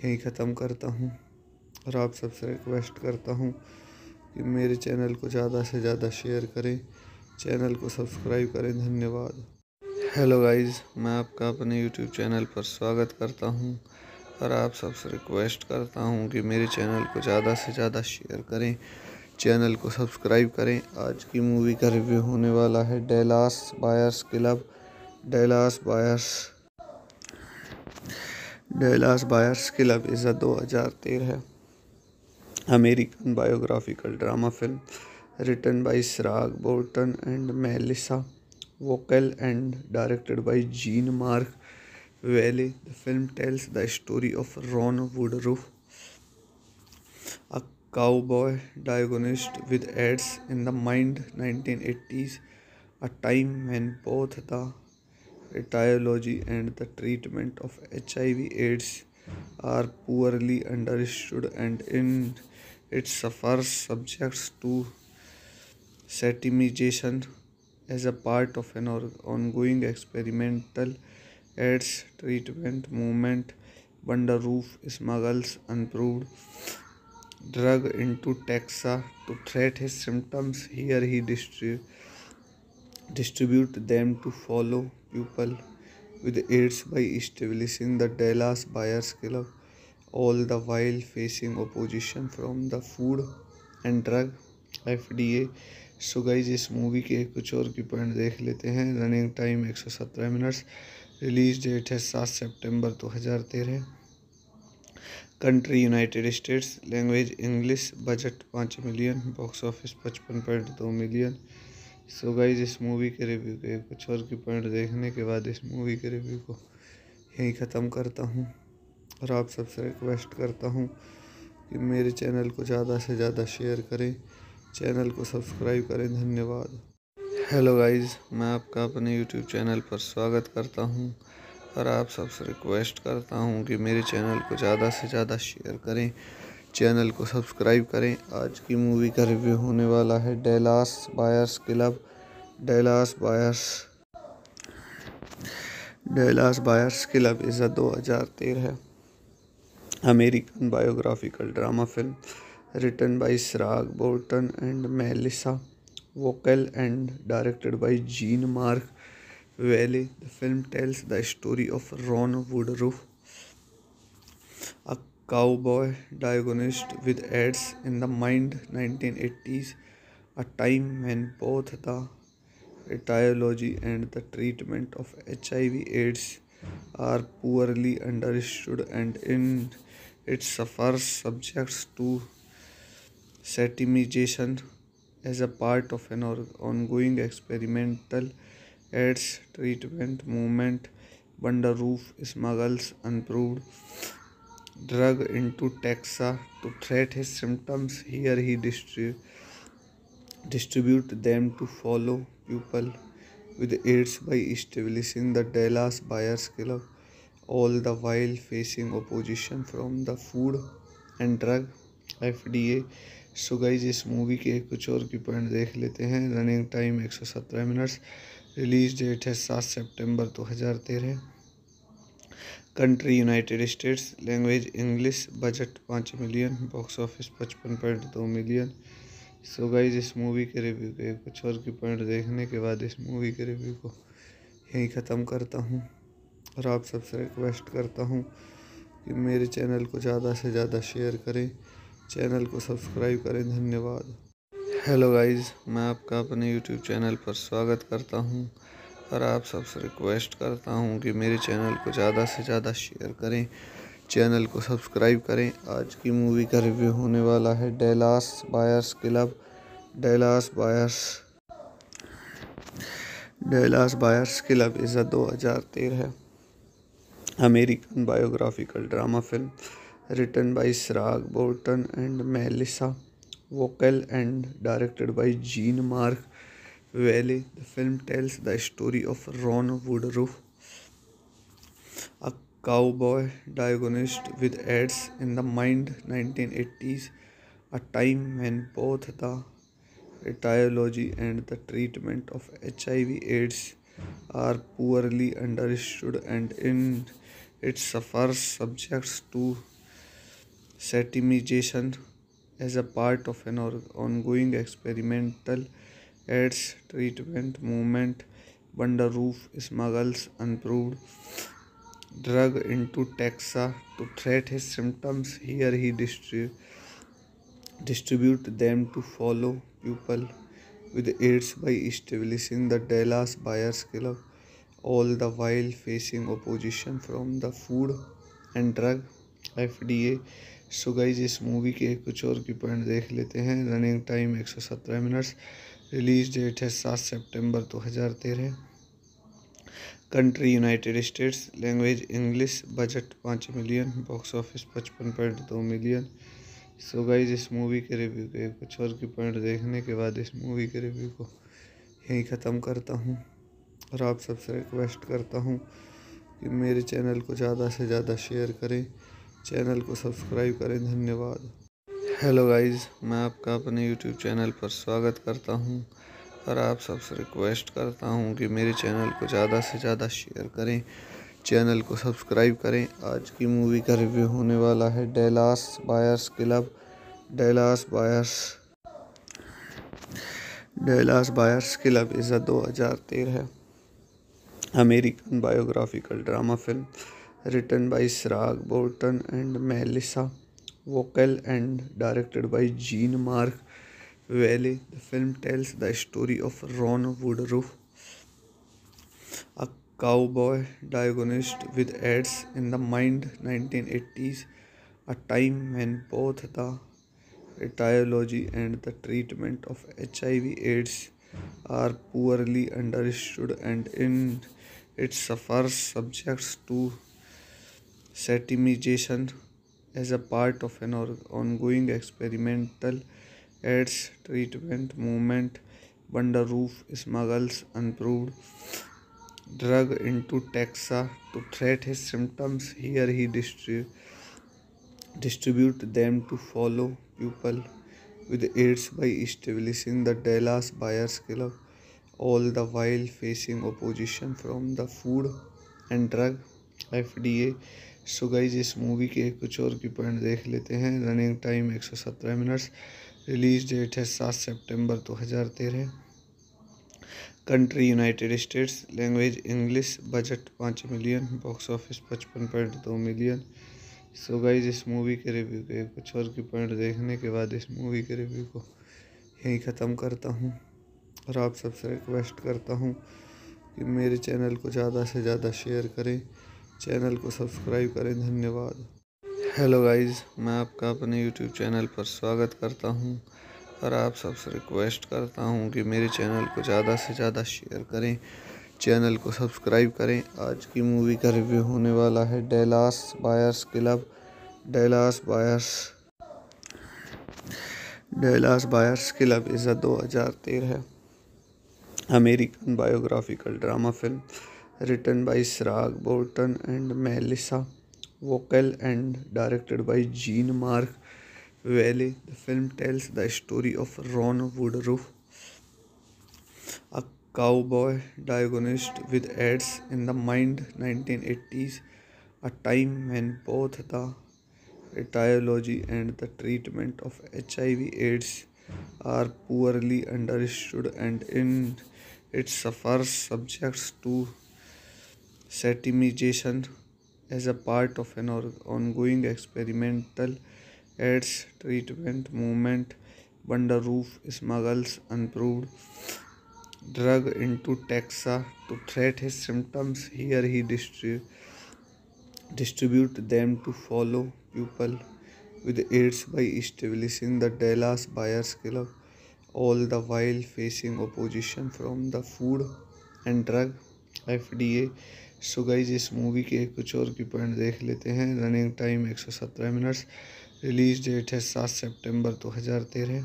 यहीं ख़त्म करता हूँ और आप सबसे रिक्वेस्ट करता हूँ कि मेरे चैनल को ज़्यादा से ज़्यादा शेयर करें, चैनल को सब्सक्राइब करें। धन्यवाद। हेलो गाइस, मैं आपका अपने यूट्यूब चैनल पर स्वागत करता हूं और आप सबसे रिक्वेस्ट करता हूं कि मेरे चैनल को ज़्यादा से ज़्यादा शेयर करें, चैनल को सब्सक्राइब करें। आज की मूवी का रिव्यू होने वाला है Dallas Buyers Club. Dallas Buyers Club is a 2013 American biographical drama film written by Siraj Bolton and Melissa Vocal and directed by Jean-Marc Valley. The film tells the story of Ron Woodruff, a cowboy diagnosed with AIDS in the mid 1980s, a time when both the etiology and the treatment of HIV/AIDS are poorly understood, and in it suffers subjects to satimization as a part of an ongoing experimental AIDS treatment movement. Wonderroof smuggles unproved drug into Texas to treat his symptoms. Here he distribute them to fellow people with AIDS by establishing the Dallas Buyers Club, all the while facing opposition from the Food and drug FDA। So guys इस movie के कुछ और की point देख लेते हैं। Running time 117 minutes. Release date है 7 सितंबर 2013। Country United states. Language English. Budget 5 million. Box office 55.2 million. So guys इस मूवी के रिव्यू के कुछ और की पॉइंट देखने के बाद इस मूवी के रिव्यू को यहीं ख़त्म करता हूँ और आप सबसे रिक्वेस्ट करता हूँ कि मेरे चैनल को ज़्यादा से ज़्यादा शेयर करें, चैनल को सब्सक्राइब करें। धन्यवाद। हेलो गाइस, मैं आपका अपने यूट्यूब चैनल पर स्वागत करता हूं और आप सबसे रिक्वेस्ट करता हूं कि मेरे चैनल को ज़्यादा से ज़्यादा शेयर करें, चैनल को सब्सक्राइब करें। आज की मूवी का रिव्यू होने वाला है Dallas Buyers Club. Dallas Buyers Club is a 2013 American biographical drama film written by Sirag Bolton and Melissa Vocal and directed by Jean-Marc Vallée. The film tells the story of Ron Woodruff, a cowboy diagnosed with AIDS in the mid 1980s, a time when both the etiology and the treatment of HIV/AIDS are poorly understood, and in it suffers subjects to satimization as a part of an ongoing experimental AIDS treatment movement. Wonderroof smuggles unproved drug into Texas to treat his symptoms. Here he distribute them to follow people with AIDS by establishing the Dallas Buyers Club, all the while facing opposition from the Food and Drug FDA। So guys इस movie के कुछ और की point देख लेते हैं। Running time 117 minutes. Release date है 7 सितंबर 2013। Country United states. Language English. Budget 5 million. Box office 55.2 million. So guys इस मूवी के रिव्यू के कुछ और की पॉइंट देखने के बाद इस मूवी के रिव्यू को यहीं ख़त्म करता हूँ और आप सबसे रिक्वेस्ट करता हूँ कि मेरे चैनल को ज़्यादा से ज़्यादा शेयर करें, चैनल को सब्सक्राइब करें। धन्यवाद। हेलो गाइस, मैं आपका अपने यूट्यूब चैनल पर स्वागत करता हूं और आप सबसे रिक्वेस्ट करता हूं कि मेरे चैनल को ज़्यादा से ज़्यादा शेयर करें, चैनल को सब्सक्राइब करें। आज की मूवी का रिव्यू होने वाला है Dallas Buyers Club. Dallas Buyers Club is a 2013 American biographical drama film written by Sirag Bolton and Melissa Vocal and directed by Jean-Marc Vallée. The film tells the story of Ron Woodruff, a cowboy diagnosed with AIDS in the mid 1980s, a time when both the etiology and the treatment of HIV/AIDS are poorly understood, and in it suffers subjects to satimization as a part of an ongoing experimental AIDS treatment movement. Wonderroof smuggles unproved drug into Texas to treat his symptoms. Here he distribute them to follow people with AIDS by establishing the Dallas Buyers Club, all the while facing opposition from the Food and Drug FDA। So guys इस movie के कुछ और की point देख लेते हैं। Running time 117 minutes. Release date है 7 सितंबर 2013। Country United states. Language English. Budget 5 million. Box office 55.2 million. So guys इस मूवी के रिव्यू के कुछ और की पॉइंट देखने के बाद इस मूवी के रिव्यू को यहीं ख़त्म करता हूँ और आप सबसे रिक्वेस्ट करता हूँ कि मेरे चैनल को ज़्यादा से ज़्यादा शेयर करें, चैनल को सब्सक्राइब करें। धन्यवाद। हेलो गाइस, मैं आपका अपने यूट्यूब चैनल पर स्वागत करता हूं और आप सबसे रिक्वेस्ट करता हूं कि मेरे चैनल को ज़्यादा से ज़्यादा शेयर करें, चैनल को सब्सक्राइब करें। आज की मूवी का रिव्यू होने वाला है Dallas Buyers Club. Dallas Buyers Club is a 2013 American biographical drama film written by Sirag Bolton and Melissa Vocal and directed by Jean-Marc Valley. The film tells the story of Ron Woodruff, a cowboy diagnosed with AIDS in the mind 1980s, a time when both the etiology and the treatment of HIV/AIDS are poorly understood, and in it suffers subjects to satimization as a part of an ongoing experimental AIDS treatment movement. Bandaroof smuggles unproved drug into Texas to treat his symptoms. Here he distribute them to follow people with AIDS by establishing the Dallas Buyers Club, all the while facing opposition from the Food and Drug FDA. So guys इस movie के कुछ और की point देख लेते हैं। Running time 117 minutes. Release date है 7 सितंबर 2013। Country United states. Language English. Budget 5 million. Box office 55.2 million. So guys इस मूवी के रिव्यू के कुछ और की पॉइंट देखने के बाद इस मूवी के रिव्यू को यहीं ख़त्म करता हूँ और आप सबसे रिक्वेस्ट करता हूँ कि मेरे चैनल को ज़्यादा से ज़्यादा शेयर करें, चैनल को सब्सक्राइब करें। धन्यवाद। हेलो गाइज, मैं आपका अपने यूट्यूब चैनल पर स्वागत करता हूं और आप सबसे रिक्वेस्ट करता हूं कि मेरे चैनल को ज़्यादा से ज़्यादा शेयर करें, चैनल को सब्सक्राइब करें। आज की मूवी का रिव्यू होने वाला है Dallas Buyers Club. Dallas Buyers Club is a 2013 American biographical drama film written by Sirag Bolton and Melissa Vocal and directed by Jean Marc Valley. The film tells the story of Ron Woodruff, a cowboy diagnosed with AIDS in the mind 1980s, a time when both the etiology and the treatment of HIV/AIDS are poorly understood, and in it suffers subjects to satimization as a part of an ongoing experimental AIDS treatment movement. Bandaroof smuggles unproved drug into Texas to treat his symptoms. Here he distribute them to follow people with AIDS by establishing the Dallas Buyers Club, all the while facing opposition from the Food and Drug FDA. So guys इस movie के कुछ और की point देख लेते हैं। Running time 117 minutes. Release date है 7 सितंबर 2013।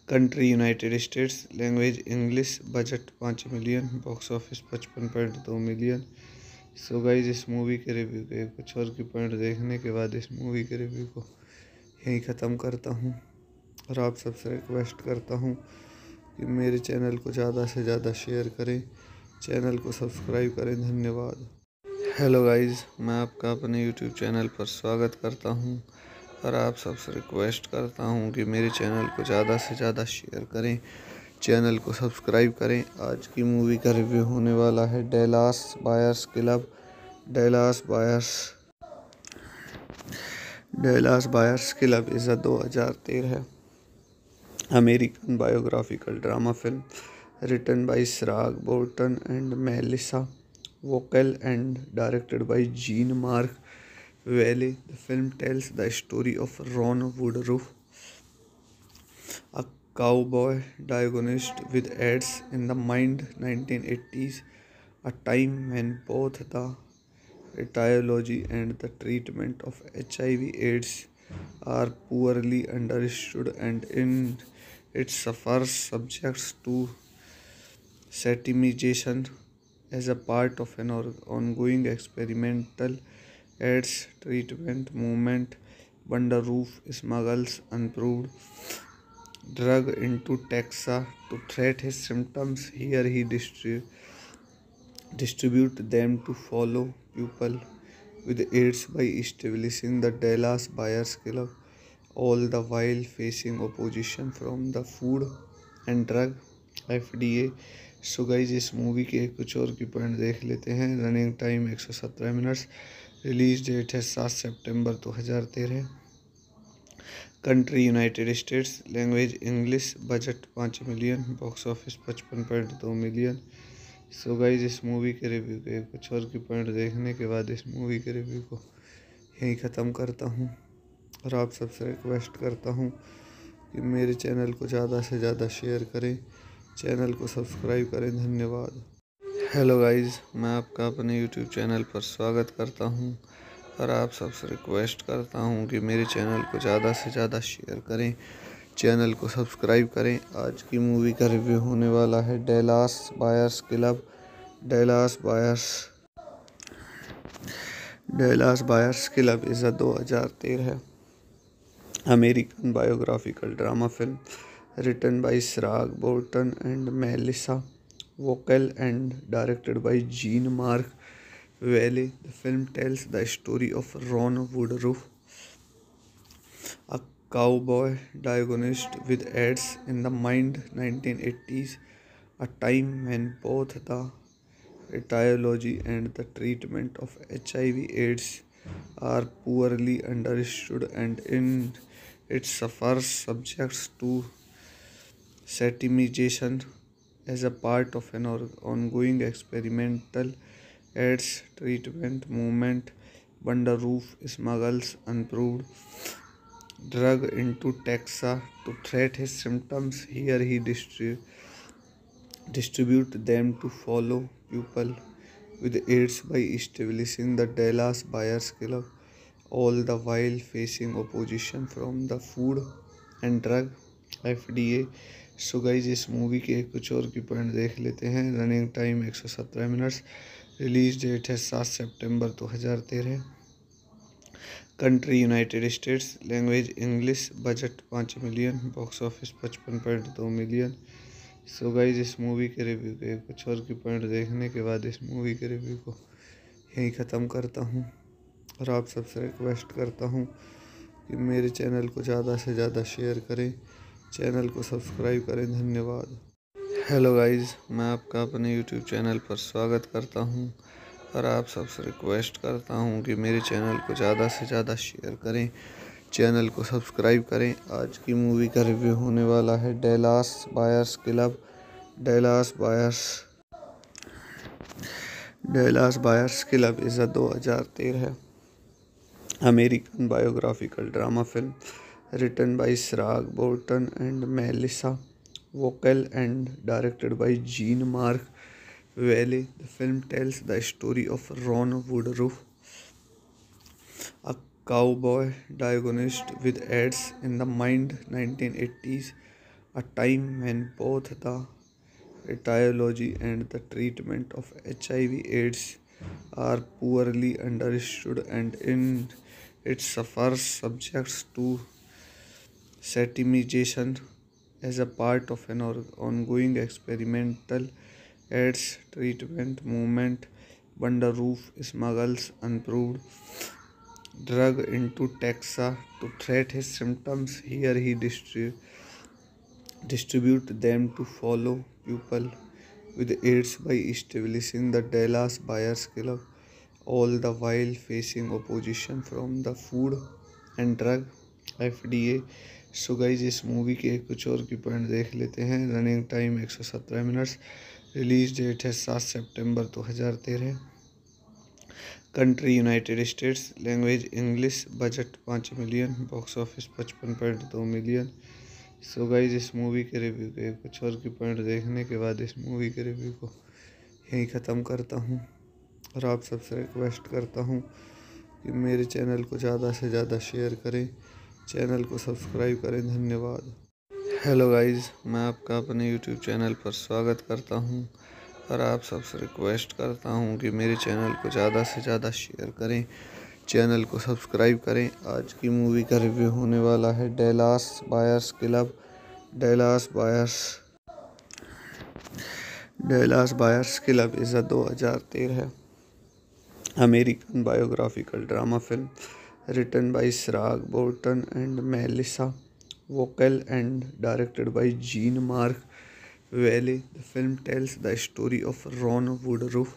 Country United states. Language English. Budget 5 million. Box office 55.2 million. So guys इस मूवी के रिव्यू के कुछ और की पॉइंट देखने के बाद इस मूवी के रिव्यू को यहीं ख़त्म करता हूँ और आप सबसे रिक्वेस्ट करता हूँ कि मेरे चैनल को ज़्यादा से ज़्यादा शेयर करें, चैनल को सब्सक्राइब करें। धन्यवाद। हेलो गाइस, मैं आपका अपने यूट्यूब चैनल पर स्वागत करता हूं और आप सबसे रिक्वेस्ट करता हूं कि मेरे चैनल को ज़्यादा से ज़्यादा शेयर करें, चैनल को सब्सक्राइब करें। आज की मूवी का रिव्यू होने वाला है Dallas Buyers Club. Dallas Buyers Club is a 2013 American biographical drama film written by Sirag Bolton and Melissa Vocal and directed by Jean Marc Valley. The film tells the story of Ron Woodruff, a cowboy diagnosed with AIDS in the mind 1980s, a time when both the etiology and the treatment of HIV/AIDS are poorly understood, and in it suffers subjects to satimization as a part of an ongoing experimental AIDS treatment movement. Bandaroof smuggles unproved drug into Texas to treat his symptoms. Here he distribute them to follow people with AIDS by establishing the Dallas Buyers Club, all the while facing opposition from the Food and Drug FDA. So guys इस movie के कुछ और की point देख लेते हैं। Running time 117 minutes. Release date है 7 सितंबर 2013। Country United states, language English, budget 5 million, box office 55.2 million. So guys इस मूवी के रिव्यू के कुछ और की पॉइंट देखने के बाद इस मूवी के रिव्यू को यहीं ख़त्म करता हूँ और आप सबसे रिक्वेस्ट करता हूँ कि मेरे चैनल को ज़्यादा से ज़्यादा शेयर करें, चैनल को सब्सक्राइब करें। धन्यवाद। हेलो गाइज, मैं आपका अपने यूट्यूब चैनल पर स्वागत करता हूं और आप सबसे रिक्वेस्ट करता हूं कि मेरे चैनल को ज़्यादा से ज़्यादा शेयर करें, चैनल को सब्सक्राइब करें। आज की मूवी का रिव्यू होने वाला है Dallas Buyers Club. Dallas Buyers Club is a 2013 American biographical drama film written by Sirag Bolton and Melissa Vocal and directed by Jean-Marc Vallée. The film tells the story of Ron Woodruff, a cowboy diagnosed with AIDS in the mid-1980s, a time when both the etiology and the treatment of HIV/AIDS are poorly understood, and in it suffers subjects to satimization as a part of an ongoing experimental AIDS treatment movement. Wonderoof smuggles unproved drug into Texas to treat his symptoms. Here he distribute them to fellow people with AIDS by establishing the Dallas Buyers Club, all the while facing opposition from the Food and Drug FDA. So guys इस movie के कुछ और की point देख लेते हैं। Running time 117 minutes. Release date है 7 सितंबर 2013। Country United states, language English, budget 5 million, box office 55.2 million. So guys इस मूवी के रिव्यू के कुछ और की पॉइंट देखने के बाद इस मूवी के रिव्यू को यहीं ख़त्म करता हूँ और आप सबसे रिक्वेस्ट करता हूँ कि मेरे चैनल को ज़्यादा से ज़्यादा शेयर करें, चैनल को सब्सक्राइब करें। धन्यवाद। हेलो गाइस, मैं आपका अपने यूट्यूब चैनल पर स्वागत करता हूं और आप सबसे रिक्वेस्ट करता हूं कि मेरे चैनल को ज़्यादा से ज़्यादा शेयर करें, चैनल को सब्सक्राइब करें। आज की मूवी का रिव्यू होने वाला है Dallas Buyers Club. Dallas Buyers Club is a 2013 American biographical drama film written by Sirag Bolton and Melissa Vocal and directed by Jean-Marc Vallée. The film tells the story of Ron Woodruff, a cowboy diagnosed with AIDS in the mid-1980s, a time when both the etiology and the treatment of HIV/AIDS are poorly understood, and in it suffers subjects to satimization as a part of an ongoing experimental AIDS treatment movement. Wonderoof smuggles unproved drug into Texas to treat his symptoms. Here he distribute them to fellow people with AIDS by establishing the Dallas Buyers Club, all the while facing opposition from the Food and Drug FDA. So guys इस movie के कुछ और की point देख लेते हैं। Running time 117 minutes. Release date है 7 सितंबर 2013। Country United states, language English, budget 5 million, box office 55.2 million. So guys इस मूवी के रिव्यू के कुछ और की पॉइंट देखने के बाद इस मूवी के रिव्यू को यहीं ख़त्म करता हूँ और आप सबसे रिक्वेस्ट करता हूँ कि मेरे चैनल को ज़्यादा से ज़्यादा शेयर करें, चैनल को सब्सक्राइब करें। धन्यवाद। हेलो गाइस, मैं आपका अपने यूट्यूब चैनल पर स्वागत करता हूं और आप सबसे रिक्वेस्ट करता हूं कि मेरे चैनल को ज़्यादा से ज़्यादा शेयर करें, चैनल को सब्सक्राइब करें। आज की मूवी का रिव्यू होने वाला है Dallas Buyers Club. Dallas Buyers Club is a 2013 American biographical drama film written by Sirag Bolton and Melissa Vocal and directed by Jean-Marc Vallée. The film tells the story of Ron Woodruff,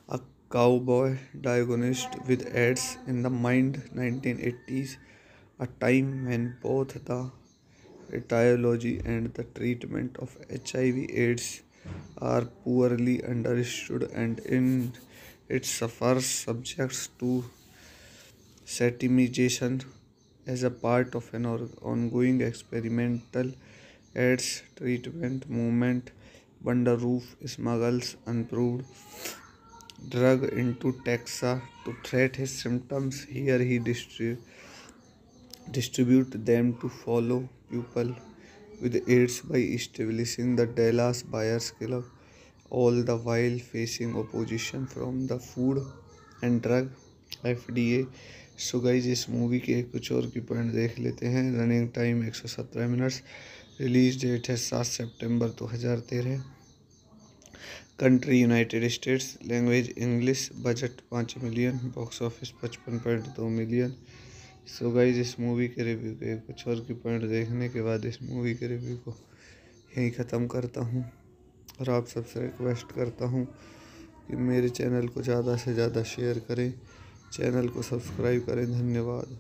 a cowboy diagnosed with AIDS in the mid-1980s, a time when both the etiology and the treatment of HIV/AIDS are poorly understood, and in it suffers subjects to satimization as a part of an ongoing experimental AIDS treatment movement. Bandaroof smuggles unproved drug into Texas to treat his symptoms. Here he distribute them to fellow people with AIDS by establishing the Dallas Buyers Club, all the while facing opposition from the Food and Drug FDA. So guys इस movie के कुछ और की point देख लेते हैं। Running time 117 minutes. Release date है 7 सितंबर 2013। Country United states. Language English. Budget 5 million. Box office 55.2 million. So guys इस मूवी के रिव्यू के कुछ और की पॉइंट देखने के बाद इस मूवी के रिव्यू को यहीं ख़त्म करता हूँ और आप सबसे रिक्वेस्ट करता हूँ कि मेरे चैनल को ज़्यादा से ज़्यादा शेयर करें, चैनल को सब्सक्राइब करें। धन्यवाद।